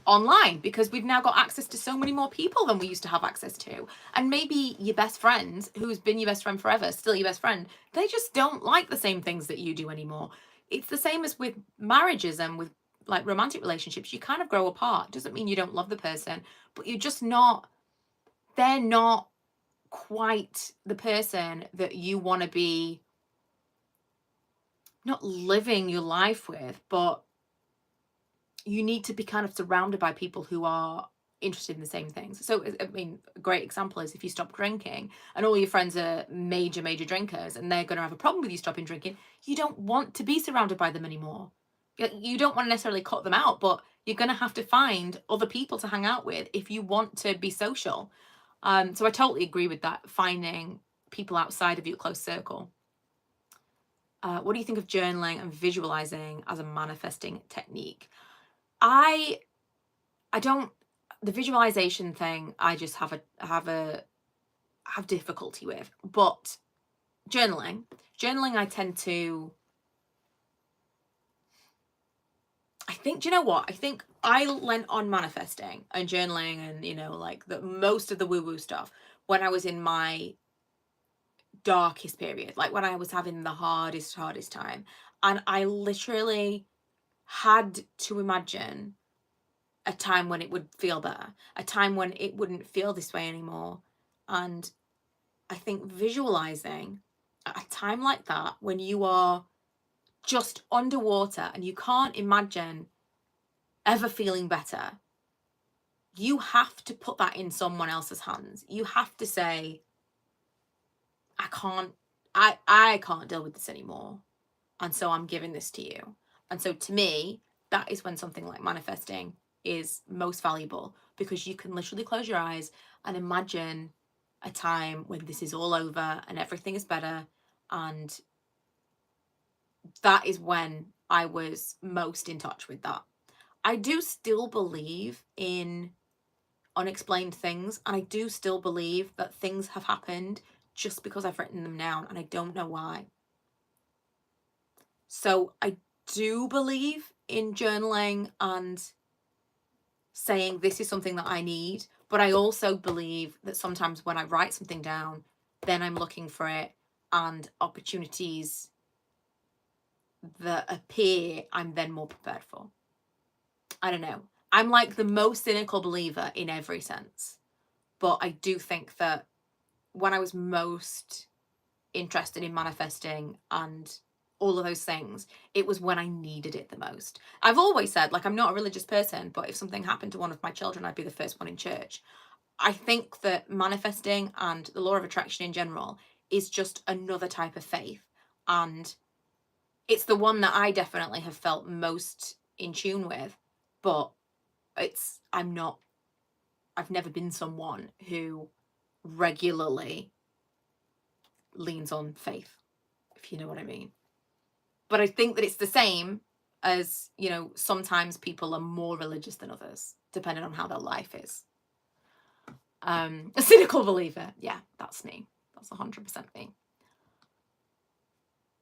online because we've now got access to so many more people than we used to have access to. And maybe your best friend, who's been your best friend forever, still your best friend, they just don't like the same things that you do anymore. It's the same as with marriages and with like romantic relationships. You kind of grow apart. Doesn't mean you don't love the person, but you're just not, they're not quite the person that you want to be not living your life with, but you need to be kind of surrounded by people who are interested in the same things. So, I mean, a great example is if you stop drinking and all your friends are major drinkers and they're going to have a problem with you stopping drinking, you don't want to be surrounded by them anymore. You don't want to necessarily cut them out, but you're going to have to find other people to hang out with if you want to be social. So I totally agree with that, finding people outside of your close circle. What do you think of journaling and visualizing as a manifesting technique? I don't, the visualization thing I just have difficulty with, but journaling I tend to, I think, do you know what? I think I went on manifesting and journaling and, you know, like the most of the woo-woo stuff when I was in my darkest period, like when I was having the hardest time. And I literally had to imagine a time when it would feel better, a time when it wouldn't feel this way anymore. And I think visualizing at a time like that, when you are just underwater and you can't imagine ever feeling better, you have to put that in someone else's hands. You have to say, I can't deal with this anymore. And so I'm giving this to you. And so to me, that is when something like manifesting is most valuable, because you can literally close your eyes and imagine a time when this is all over and everything is better. And that is when I was most in touch with that. I do still believe in unexplained things, and I do still believe that things have happened just because I've written them down, and I don't know why. So I do believe in journaling and saying this is something that I need, but I also believe that sometimes when I write something down, then I'm looking for it, and opportunities that appear, I'm then more prepared for. I don't know. I'm like the most cynical believer in every sense, but I do think that when I was most interested in manifesting and all of those things, it was when I needed it the most. I've always said, like, I'm not a religious person, but if something happened to one of my children, I'd be the first one in church. I think that manifesting and the law of attraction in general is just another type of faith. And it's the one that I definitely have felt most in tune with. But I've never been someone who regularly leans on faith, if you know what I mean. But I think that it's the same as, sometimes people are more religious than others, depending on how their life is. A cynical believer. Yeah, that's me. That's 100% me.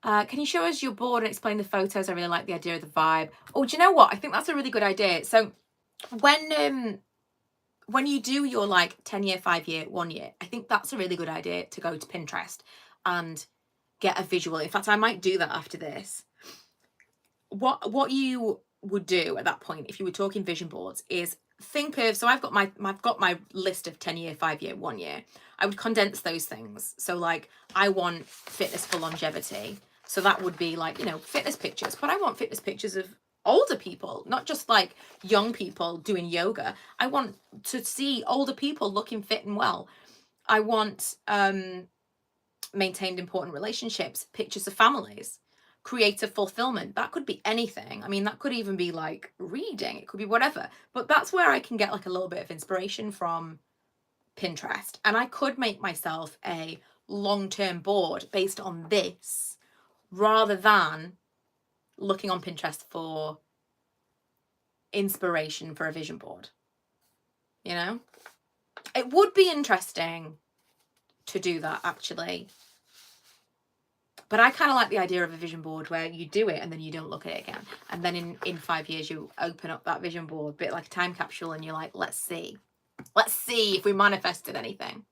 Can you show us your board and explain the photos? I really like the idea of the vibe. Oh, do you know what? I think that's a really good idea. So when you do your like 10-year, 5-year, 1 year, I think that's a really good idea to go to Pinterest and get a visual. In fact, I might do that after this. What you would do at that point, if you were talking vision boards, is think of, so I've got my list of 10-year, 5-year, 1 year. I would condense those things. So like, I want fitness for longevity. So that would be like, fitness pictures, but I want fitness pictures of older people, not just like young people doing yoga. I want to see older people looking fit and well. I want maintained important relationships, pictures of families, creative fulfillment. That could be anything. I mean, that could even be like reading. It could be whatever. But that's where I can get like a little bit of inspiration from Pinterest. And I could make myself a long-term board based on this, rather than looking on Pinterest for inspiration for a vision board. It would be interesting to do that, actually. But I kind of like the idea of a vision board where you do it and then you don't look at it again. And then in 5 years, you open up that vision board, a bit like a time capsule, and you're like, let's see. Let's see if we manifested anything.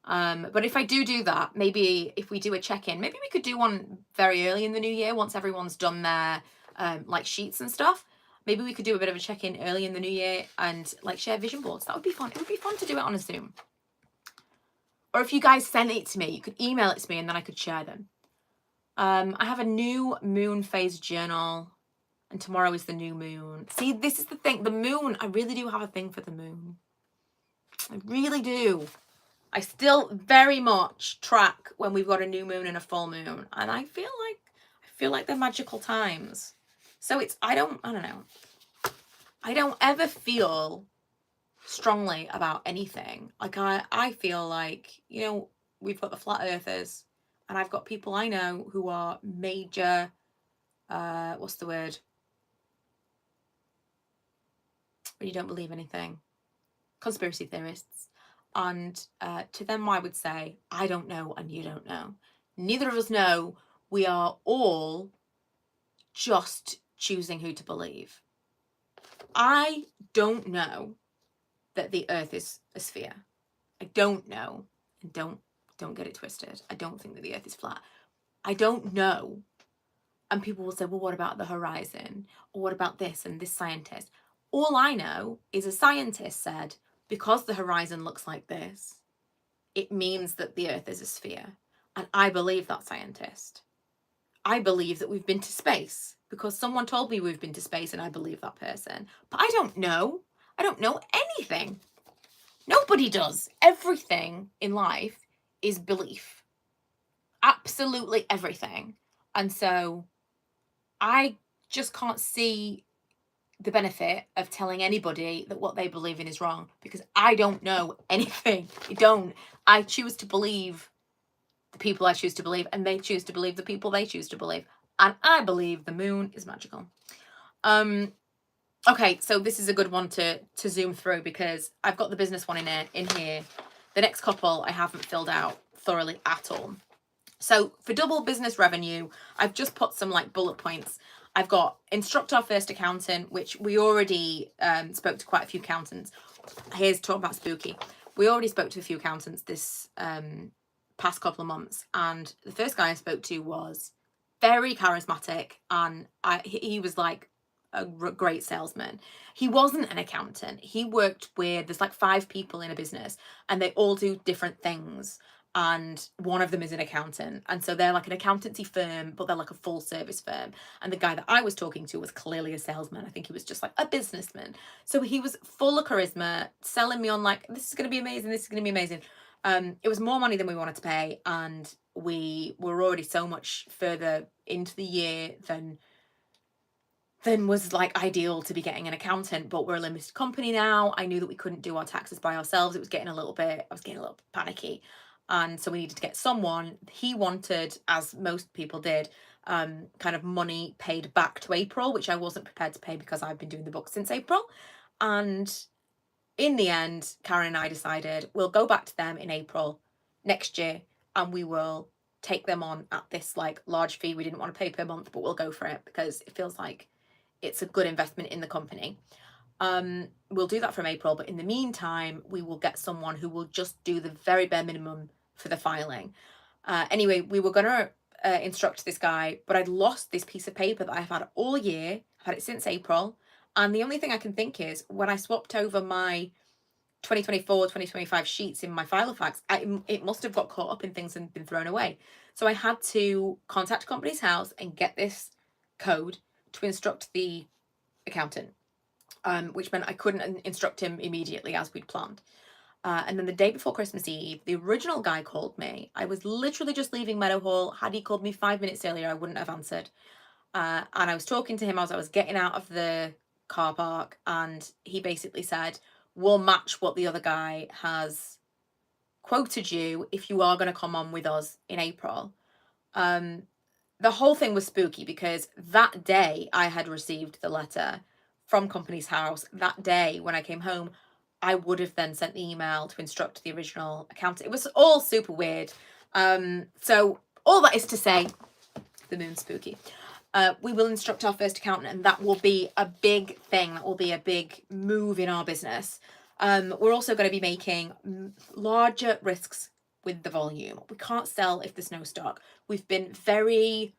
But if I do that, maybe if we do a check-in, maybe we could do one very early in the new year, once everyone's done their like sheets and stuff. Maybe we could do a bit of a check-in early in the new year and like share vision boards. That would be fun. It would be fun to do it on a Zoom. Or if you guys send it to me, you could email it to me and then I could share them. I have a new moon phase journal, and tomorrow is the new moon. See, this is the thing. The moon, I really do have a thing for the moon. I really do. I still very much track when we've got a new moon and a full moon, and I feel like they're magical times. So I don't know. I don't ever feel strongly about anything. Like I feel like, we've got the flat earthers, and I've got people I know who are major, what's the word? When you don't believe anything. Conspiracy theorists. And to them, I would say, I don't know and you don't know. Neither of us know. We are all just choosing who to believe. I don't know that the earth is a sphere. I don't know. And don't get it twisted. I don't think that the earth is flat. I don't know. And people will say, well, what about the horizon? Or what about this and this scientist? All I know is a scientist said, because the horizon looks like this, it means that the Earth is a sphere. And I believe that scientist. I believe that we've been to space because someone told me we've been to space and I believe that person. But I don't know. I don't know anything. Nobody does. Everything in life is belief. Absolutely everything. And so I just can't see the benefit of telling anybody that what they believe in is wrong because I don't know anything. I don't. I choose to believe the people I choose to believe, and they choose to believe the people they choose to believe. And I believe the moon is magical. Okay, so this is a good one to zoom through because I've got the business one in here. The next couple I haven't filled out thoroughly at all. So for double business revenue, I've just put some like bullet points. I've got instruct our first accountant, which we already spoke to quite a few accountants. Here's talking about spooky. We already spoke to a few accountants this past couple of months, and the first guy I spoke to was very charismatic, and he was like a great salesman. He wasn't an accountant. He worked with, there's like 5 people in a business and they all do different things, and one of them is an accountant, and so they're like an accountancy firm, but they're like a full service firm. And the guy that I was talking to was clearly a salesman. I think he was just like a businessman, so he was full of charisma, selling me on like, this is going to be amazing, this is going to be amazing. It was more money than we wanted to pay, and we were already so much further into the year than was like ideal to be getting an accountant, but we're a limited company now. I knew that we couldn't do our taxes by ourselves. It was getting a little bit, I was getting a little panicky. And so we needed to get someone. He wanted, as most people did, kind of money paid back to April, which I wasn't prepared to pay because I've been doing the book since April. And in the end, Karen and I decided we'll go back to them in April next year and we will take them on at this like large fee we didn't want to pay per month, but we'll go for it because it feels like it's a good investment in the company. We'll do that from April, but in the meantime, we will get someone who will just do the very bare minimum for the filing. Anyway, we were going to instruct this guy, but I'd lost this piece of paper that I've had all year. I've had it since April. And the only thing I can think is when I swapped over my 2024, 2025 sheets in my Filofax, it must have got caught up in things and been thrown away. So I had to contact Company's House and get this code to instruct the accountant, which meant I couldn't instruct him immediately as we'd planned. And then the day before Christmas Eve, the original guy called me. I was literally just leaving Meadowhall. Had he called me 5 minutes earlier, I wouldn't have answered. And I was talking to him as I was getting out of the car park, and he basically said, we'll match what the other guy has quoted you if you are going to come on with us in April. The whole thing was spooky because that day I had received the letter from Company's House. That day when I came home, I would have then sent the email to instruct the original accountant. It was all super weird. So all that is to say, the moon's spooky. We will instruct our first accountant, and that will be a big thing. That will be a big move in our business. We're also going to be making larger risks with the volume. We can't sell if there's no stock. We've been very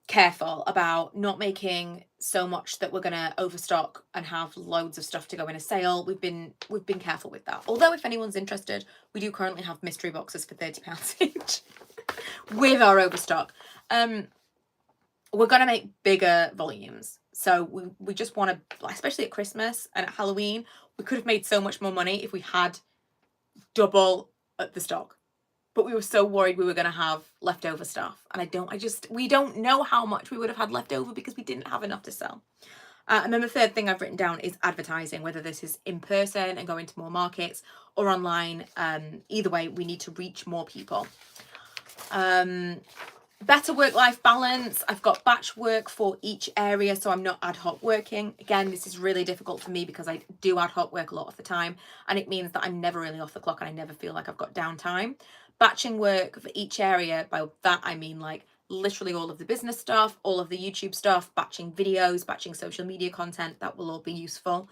careful about not making so much that we're going to overstock and have loads of stuff to go in a sale. We've been careful with that. Although if anyone's interested, we do currently have mystery boxes for £30 each with our overstock. We're going to make bigger volumes. So we just want to, especially at Christmas and at Halloween, we could have made so much more money if we had double the stock. But we were so worried we were going to have leftover stuff. And we don't know how much we would have had left over because we didn't have enough to sell. And then the third thing I've written down is advertising, whether this is in person and going to more markets or online. Either way, we need to reach more people. Better work-life balance. I've got batch work for each area, so I'm not ad hoc working. Again, this is really difficult for me because I do ad hoc work a lot of the time, and it means that I'm never really off the clock and I never feel like I've got downtime. Batching work for each area, by that I mean like literally all of the business stuff, all of the YouTube stuff, batching videos, batching social media content. That will all be useful.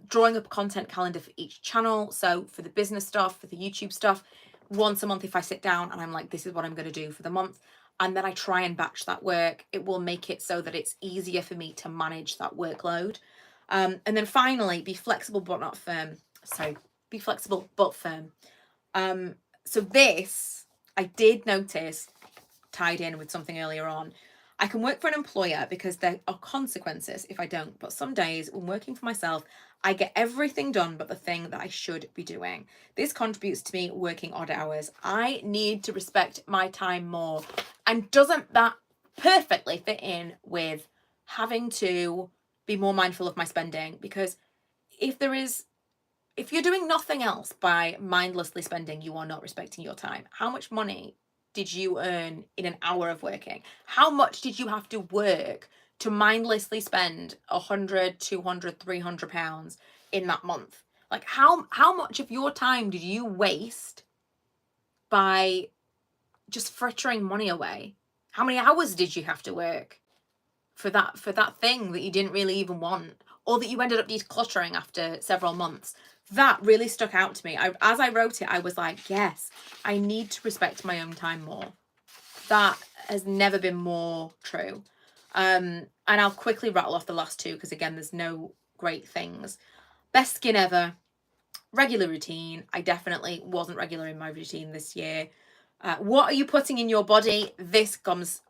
Drawing up a content calendar for each channel. So for the business stuff, for the YouTube stuff, once a month if I sit down and I'm like, this is what I'm going to do for the month, and then I try and batch that work, it will make it so that it's easier for me to manage that workload. And then finally, be flexible but not firm. So be flexible but firm. So this, I did notice, tied in with something earlier on. I can work for an employer because there are consequences if I don't. But some days when working for myself, I get everything done but the thing that I should be doing. This contributes to me working odd hours. I need to respect my time more. And doesn't that perfectly fit in with having to be more mindful of my spending? Because if you're doing nothing else by mindlessly spending, you are not respecting your time. How much money did you earn in an hour of working? How much did you have to work to mindlessly spend 100, 200, 300 pounds in that month? Like how much of your time did you waste by just frittering money away? How many hours did you have to work for that thing that you didn't really even want, or that you ended up decluttering after several months? That really stuck out to me. As I wrote it, I was like, yes, I need to respect my own time more. That has never been more true. And I'll quickly rattle off the last two because, again, there's no great things. Best skin ever. Regular routine. I definitely wasn't regular in my routine this year. What are you putting in your body? This comes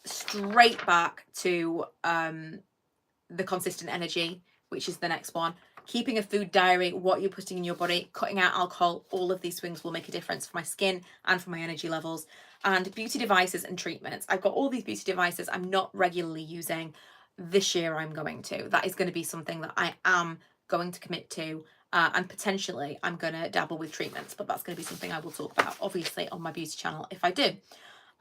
straight back to the consistent energy, which is the next one. Keeping a food diary, what you're putting in your body, cutting out alcohol, all of these things will make a difference for my skin and for my energy levels. And beauty devices and treatments. I've got all these beauty devices I'm not regularly using. This year I'm going to. That is going to be something that I am going to commit to. And potentially I'm going to dabble with treatments, but that's going to be something I will talk about, obviously, on my beauty channel if I do.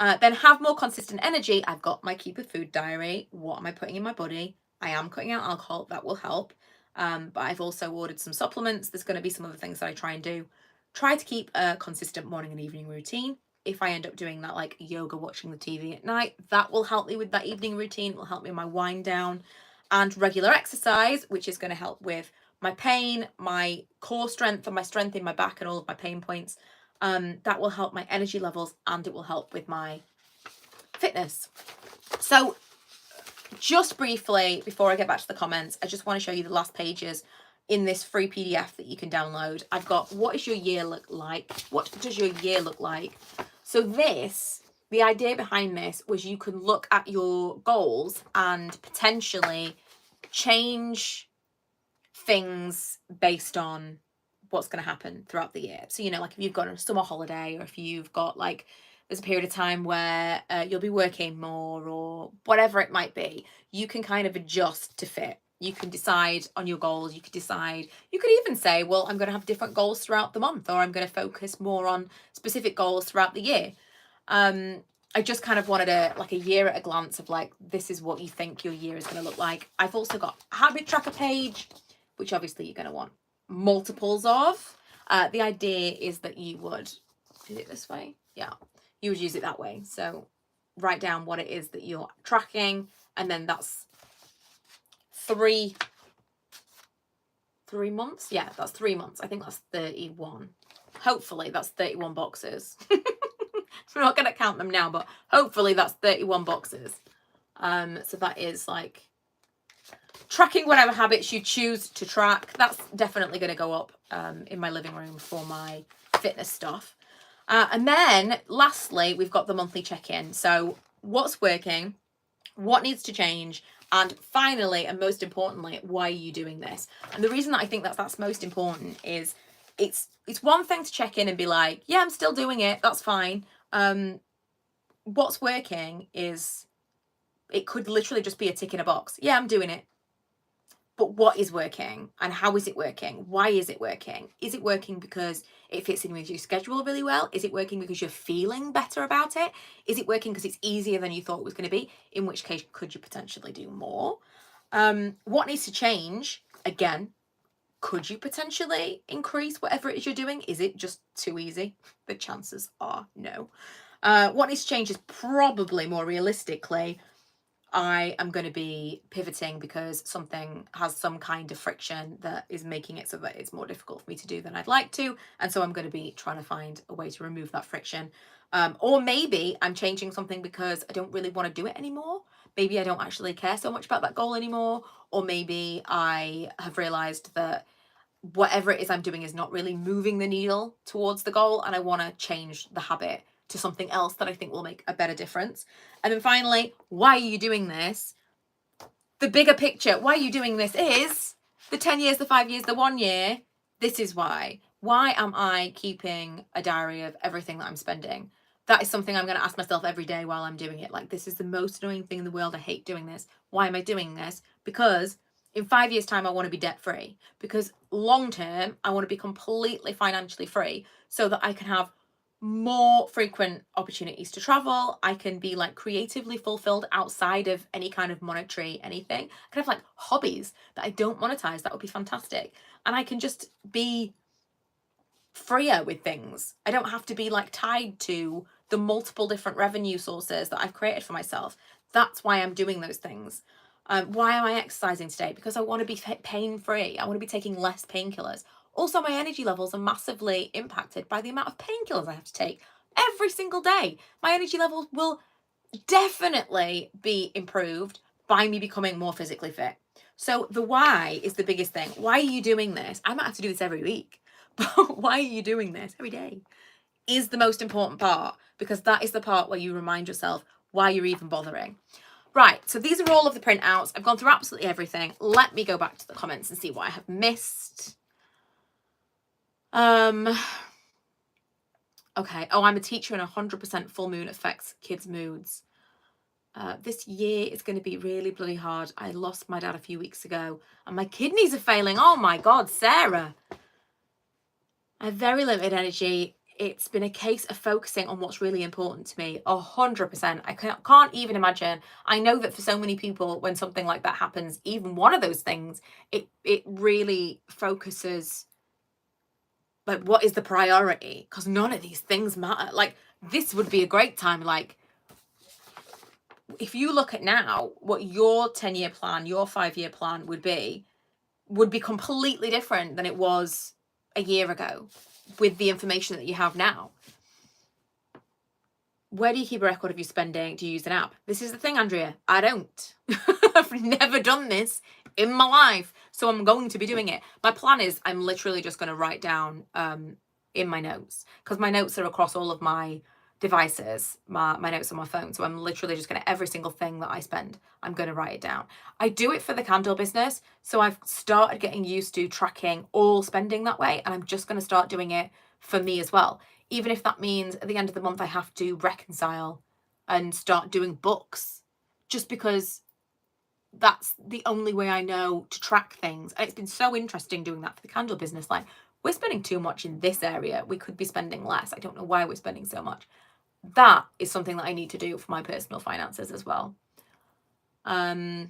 Then have more consistent energy. I've got my keep a food diary. What am I putting in my body? I am cutting out alcohol. That will help. But I've also ordered some supplements. There's going to be some other things that I try and do. Try to keep a consistent morning and evening routine. If I end up doing that, like yoga, watching the TV at night, that will help me with that evening routine. It will help me with my wind down. And regular exercise, which is going to help with my pain, my core strength, and my strength in my back and all of my pain points. That will help my energy levels, and it will help with my fitness. So just briefly, before I get back to the comments, I just want to show you the last pages in this free PDF that you can download. I've got, what does your year look like? What does your year look like? So the idea behind this was you can look at your goals and potentially change things based on what's going to happen throughout the year. So, like if you've got a summer holiday, or if you've got like, there's a period of time where you'll be working more, or whatever it might be, you can kind of adjust to fit. You can decide on your goals. You could even say, well, I'm going to have different goals throughout the month, or I'm going to focus more on specific goals throughout the year. I just kind of wanted a year at a glance of like, this is what you think your year is going to look like. I've also got a habit tracker page, which obviously you're going to want multiples of. The idea is that you would, is it this way? Yeah, you would use it that way. So write down what it is that you're tracking, and then that's three months. Yeah, that's 3 months. I think that's 31. Hopefully that's 31 boxes. I'm not going to count them now, but hopefully that's 31 boxes. So that is like tracking whatever habits you choose to track. That's definitely going to go up in my living room for my fitness stuff. And then lastly, we've got the monthly check-in. So what's working, what needs to change, and finally, and most importantly, why are you doing this? And the reason that I think that's most important is it's one thing to check in and be like, yeah, I'm still doing it. That's fine. What's working is, it could literally just be a tick in a box. Yeah, I'm doing it. But what is working, and how is it working? Why is it working? Is it working because it fits in with your schedule really well? Is it working because you're feeling better about it? Is it working because it's easier than you thought it was going to be? In which case, could you potentially do more? What needs to change? Again, could you potentially increase whatever it is you're doing? Is it just too easy? The chances are no. What needs to change is probably more realistically, I am going to be pivoting because something has some kind of friction that is making it so that it's more difficult for me to do than I'd like to. And so I'm going to be trying to find a way to remove that friction. Or maybe I'm changing something because I don't really want to do it anymore. Maybe I don't actually care so much about that goal anymore. Or maybe I have realized that whatever it is I'm doing is not really moving the needle towards the goal, and I want to change the habit to something else that I think will make a better difference. And then finally, why are you doing this? The bigger picture, why are you doing this is the 10 years, the 5 years, the 1 year. This is why. Why am I keeping a diary of everything that I'm spending? That is something I'm going to ask myself every day while I'm doing it. Like, this is the most annoying thing in the world. I hate doing this. Why am I doing this? Because in 5 years' time, I want to be debt free. Because long term, I want to be completely financially free so that I can have more frequent opportunities to travel. I can be like creatively fulfilled outside of any kind of monetary anything. I can have like hobbies that I don't monetize. That would be fantastic. And I can just be freer with things. I don't have to be like tied to the multiple different revenue sources that I've created for myself. That's why I'm doing those things. Why am I exercising today? Because I want to be pain free. I want to be taking less painkillers. Also, my energy levels are massively impacted by the amount of painkillers I have to take every single day. My energy levels will definitely be improved by me becoming more physically fit. So the why is the biggest thing. Why are you doing this? I might have to do this every week, but why are you doing this every day is the most important part, because that is the part where you remind yourself why you're even bothering. Right, so these are all of the printouts. I've gone through absolutely everything. Let me go back to the comments and see what I have missed. Okay. Oh, I'm a teacher and 100% full moon affects kids' moods. This year is going to be really bloody hard. I lost my dad a few weeks ago and my kidneys are failing. Oh my God, Sarah. I have very limited energy. It's been a case of focusing on what's really important to me. 100%. I can't even imagine. I know that for so many people, when something like that happens, even one of those things, it really focuses like what is the priority, because none of these things matter. Like, this would be a great time. Like, if you look at now what your 10-year plan, your 5-year plan would be completely different than it was a year ago with the information that you have now. Where do you keep a record of your spending? Do you use an app? This is the thing, Andrea. I don't. I've never done this in my life, so I'm going to be doing it. My plan is I'm literally just going to write down in my notes, because my notes are across all of my devices, my notes on my phone. So I'm literally just going to, every single thing that I spend, I'm going to write it down. I do it for the candle business, so I've started getting used to tracking all spending that way, and I'm just going to start doing it for me as well. Even if that means at the end of the month I have to reconcile and start doing books, just because that's the only way I know to track things. And it's been so interesting doing that for the candle business. Like, we're spending too much in this area. We could be spending less. I don't know why we're spending so much. That is something that I need to do for my personal finances as well. I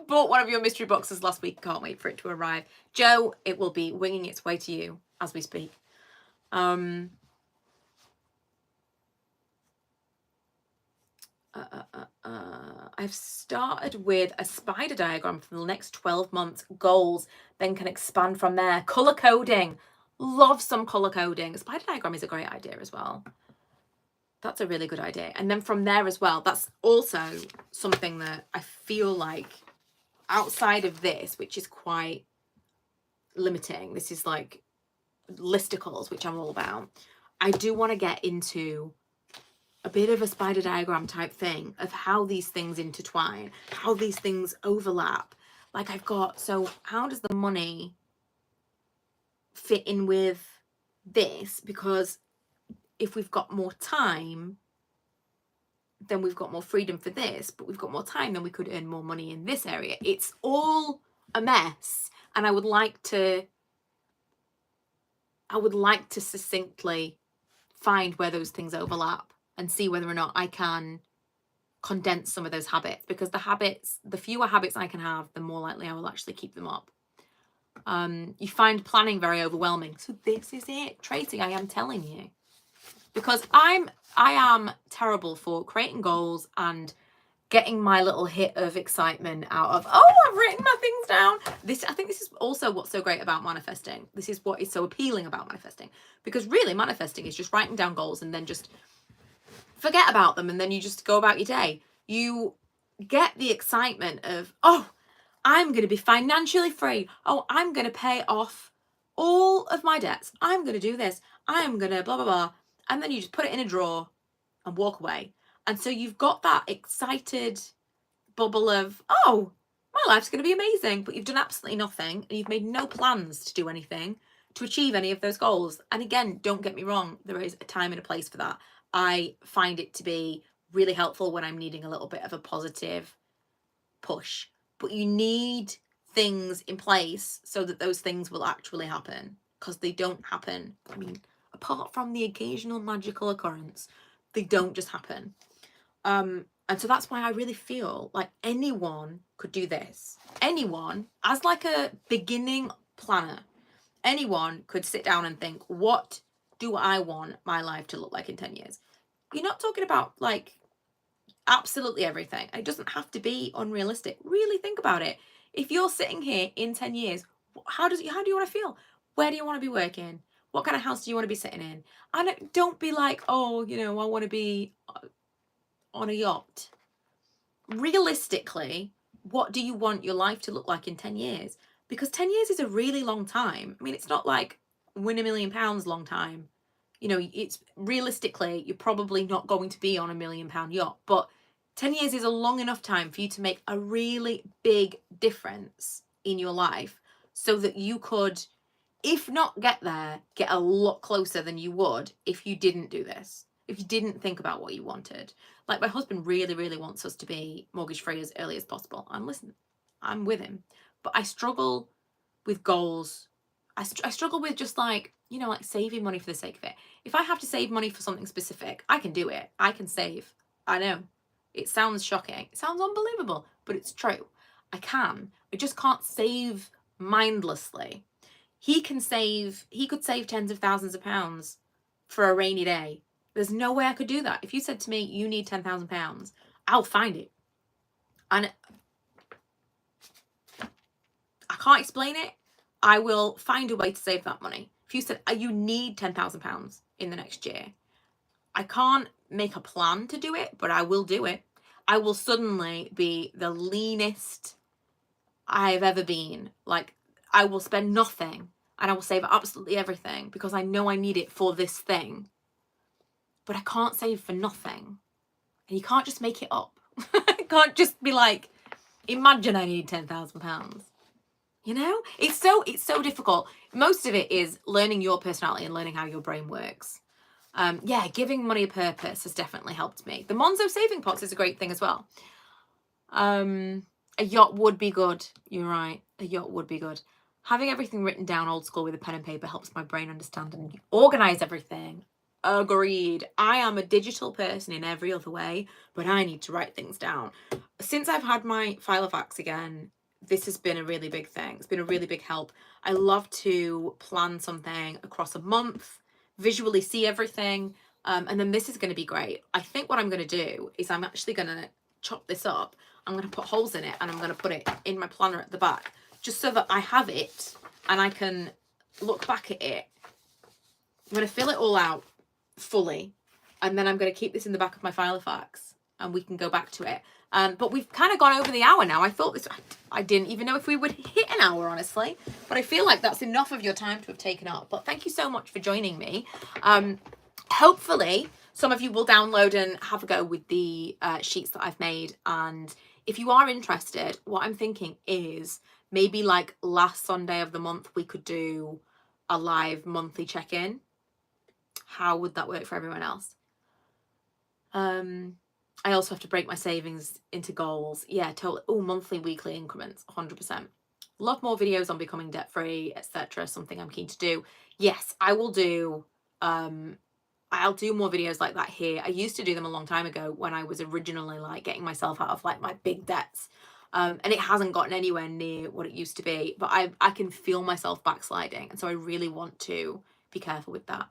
bought one of your mystery boxes last week. Can't wait for it to arrive. Joe, it will be winging its way to you as we speak. I've started with a spider diagram for the next 12 months goals, then can expand from there. Color coding. Love some color coding. A spider diagram is a great idea as well. That's a really good idea. And then from there as well, that's also something that I feel like outside of this, which is quite limiting. This is like listicles, which I'm all about. I do want to get into a bit of a spider diagram type thing of how these things intertwine, how these things overlap. Like, I've got, so how does the money fit in with this? Because if we've got more time, then we've got more freedom for this, but we've got more time, then we could earn more money in this area. It's all a mess, and I would like to succinctly find where those things overlap and see whether or not I can condense some of those habits, because the fewer habits I can have, the more likely I will actually keep them up. You find planning very overwhelming. So this is it, Tracy, I am telling you. Because I am terrible for creating goals and getting my little hit of excitement out of, oh, I've written my things down. I think this is also what's so great about manifesting. This is what is so appealing about manifesting, because really manifesting is just writing down goals and then just forget about them, and then you just go about your day. You get the excitement of, oh, I'm going to be financially free. Oh, I'm going to pay off all of my debts. I'm going to do this. I'm going to blah, blah, blah. And then you just put it in a drawer and walk away. And so you've got that excited bubble of, oh, my life's going to be amazing. But you've done absolutely nothing and you've made no plans to do anything to achieve any of those goals. And again, don't get me wrong, there is a time and a place for that. I find it to be really helpful when I'm needing a little bit of a positive push. But you need things in place so that those things will actually happen, because they don't happen. I mean, apart from the occasional magical occurrence, they don't just happen. And so that's why I really feel like anyone could do this. Anyone, as like a beginning planner, anyone could sit down and think, what do I want my life to look like in 10 years? You're not talking about like absolutely everything. It doesn't have to be unrealistic. Really think about it. If you're sitting here in 10 years, how do you want to feel? Where do you want to be working? What kind of house do you want to be sitting in? And don't be like, oh, I want to be on a yacht. Realistically, what do you want your life to look like in 10 years? Because 10 years is a really long time. I mean, it's not like win £1 million long time. It's realistically, you're probably not going to be on £1 million yacht, but 10 years is a long enough time for you to make a really big difference in your life so that you could, if not get there, get a lot closer than you would if you didn't do this, if you didn't think about what you wanted. Like my husband really, really wants us to be mortgage free as early as possible. And listen, I'm with him, but I struggle with goals. I struggle with just like saving money for the sake of it. If I have to save money for something specific, I can do it. I can save. I know. It sounds shocking. It sounds unbelievable, but it's true. I can. I just can't save mindlessly. He could save tens of thousands of pounds for a rainy day. There's no way I could do that. If you said to me, you need £10,000, I'll find it. And I can't explain it. I will find a way to save that money. If you said, you need £10,000 in the next year, I can't make a plan to do it, but I will do it. I will suddenly be the leanest I've ever been. Like, I will spend nothing and I will save absolutely everything because I know I need it for this thing. But I can't save for nothing. And you can't just make it up. You can't just be like, imagine I need £10,000. It's so difficult. Most of it is learning your personality and learning how your brain works. Giving money a purpose has definitely helped me. The Monzo saving pots is a great thing as well. A yacht would be good. You're right. A yacht would be good. Having everything written down old school with a pen and paper helps my brain understand and organize everything. Agreed. I am a digital person in every other way, but I need to write things down. Since I've had my Finalizing again, this has been a really big thing. It's been a really big help. I love to plan something across a month, visually see everything, and then this is going to be great. I think what I'm going to do is I'm actually going to chop this up. I'm going to put holes in it and I'm going to put it in my planner at the back, just so that I have it and I can look back at it. I'm going to fill it all out fully, and then I'm going to keep this in the back of my Filofax and we can go back to it. But we've kind of gone over the hour now. I didn't even know if we would hit an hour, honestly, but I feel like that's enough of your time to have taken up. But thank you so much for joining me. Hopefully some of you will download and have a go with the sheets that I've made. And if you are interested, what I'm thinking is maybe like last Sunday of the month, we could do a live monthly check-in. How would that work for everyone else? I also have to break my savings into goals. Yeah, totally. Oh, monthly, weekly increments, 100%. Love more videos on becoming debt-free, etc. Something I'm keen to do. Yes, I will do. I'll do more videos like that here. I used to do them a long time ago when I was originally like getting myself out of like my big debts. And it hasn't gotten anywhere near what it used to be, but I can feel myself backsliding. And so I really want to be careful with that.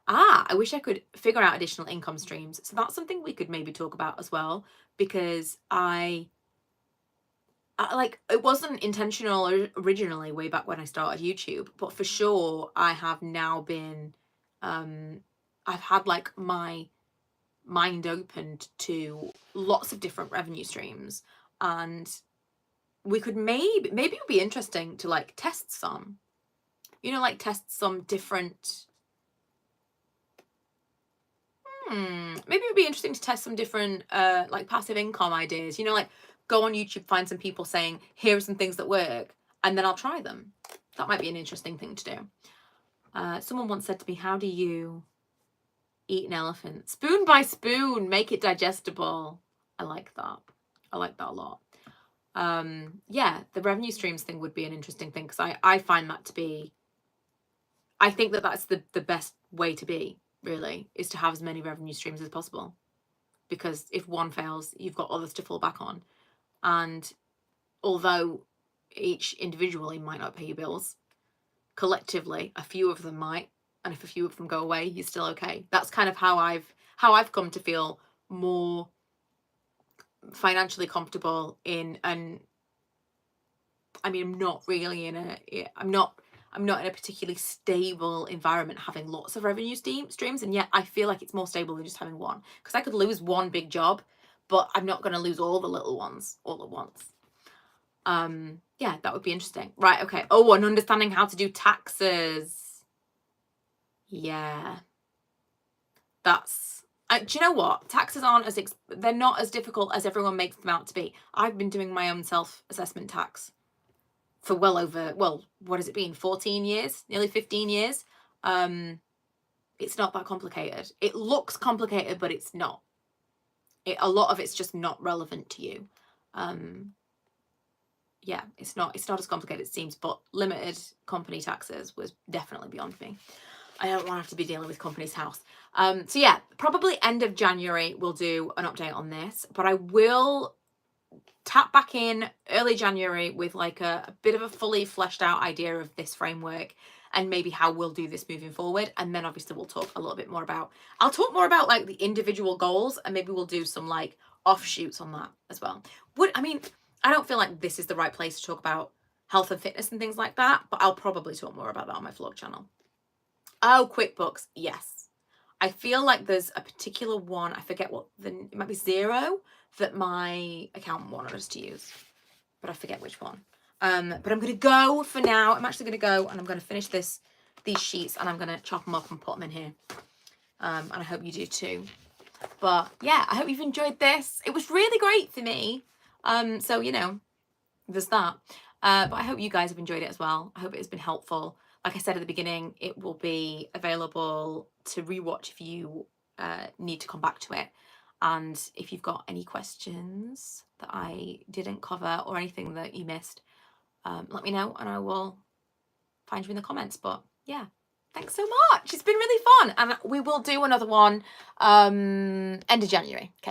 I wish I could figure out additional income streams. So that's something we could maybe talk about as well, because I like, it wasn't intentional originally way back when I started YouTube, but for sure I have now been, I've had like my mind opened to lots of different revenue streams, and we could maybe it would be interesting to like test some, you know, like test some different, maybe it would be interesting to test some different like passive income ideas, you know, like go on YouTube, find some people saying, here are some things that work, and then I'll try them. That might be an interesting thing to do. Someone once said to me, how do you eat an elephant? Spoon by spoon, make it digestible. I like that. I like that a lot. Yeah, the revenue streams thing would be an interesting thing, because I find that to be, I think that that's the best way to be, really, is to have as many revenue streams as possible. Because if one fails, you've got others to fall back on. And although each individually might not pay your bills, collectively, a few of them might. And if a few of them go away, you're still okay. That's kind of how I've come to feel more financially comfortable in an, I mean, I'm not really in a, I'm not in a particularly stable environment having lots of revenue streams, and yet I feel like it's more stable than just having one, because I could lose one big job, but I'm not going to lose all the little ones all at once. Yeah, that would be interesting. Right, okay. Oh, and understanding how to do taxes. Yeah. That's, do you know what? Taxes aren't as, they're not as difficult as everyone makes them out to be. I've been doing my own self-assessment tax for well over, well, what has it been? 14 years, nearly 15 years. It's not that complicated. It looks complicated, but it's not. A lot of it's just not relevant to you. Yeah, it's not as complicated as it seems, but limited company taxes was definitely beyond me. I don't want to have to be dealing with company's house. So yeah, probably end of January we'll do an update on this, but I will tap back in early January with like a bit of a fully fleshed out idea of this framework and maybe how we'll do this moving forward. And then obviously we'll talk a little bit more about, I'll talk more about like the individual goals, and maybe we'll do some like offshoots on that as well. I mean, I don't feel like this is the right place to talk about health and fitness and things like that, but I'll probably talk more about that on my vlog channel. Oh, QuickBooks, yes. I feel like there's a particular one, I forget what, it might be Xero, that my accountant wanted us to use, but I forget which one. But I'm going to go for now. I'm actually going to go and I'm going to finish these sheets, and I'm going to chop them up and put them in here. And I hope you do too. But yeah, I hope you've enjoyed this. It was really great for me. So, you know, there's that. But I hope you guys have enjoyed it as well. I hope it has been helpful. Like I said at the beginning, it will be available to rewatch if you need to come back to it. And if you've got any questions that I didn't cover or anything that you missed, let me know and I will find you in the comments. But yeah, thanks so much. It's been really fun. And we will do another one end of January. Okay.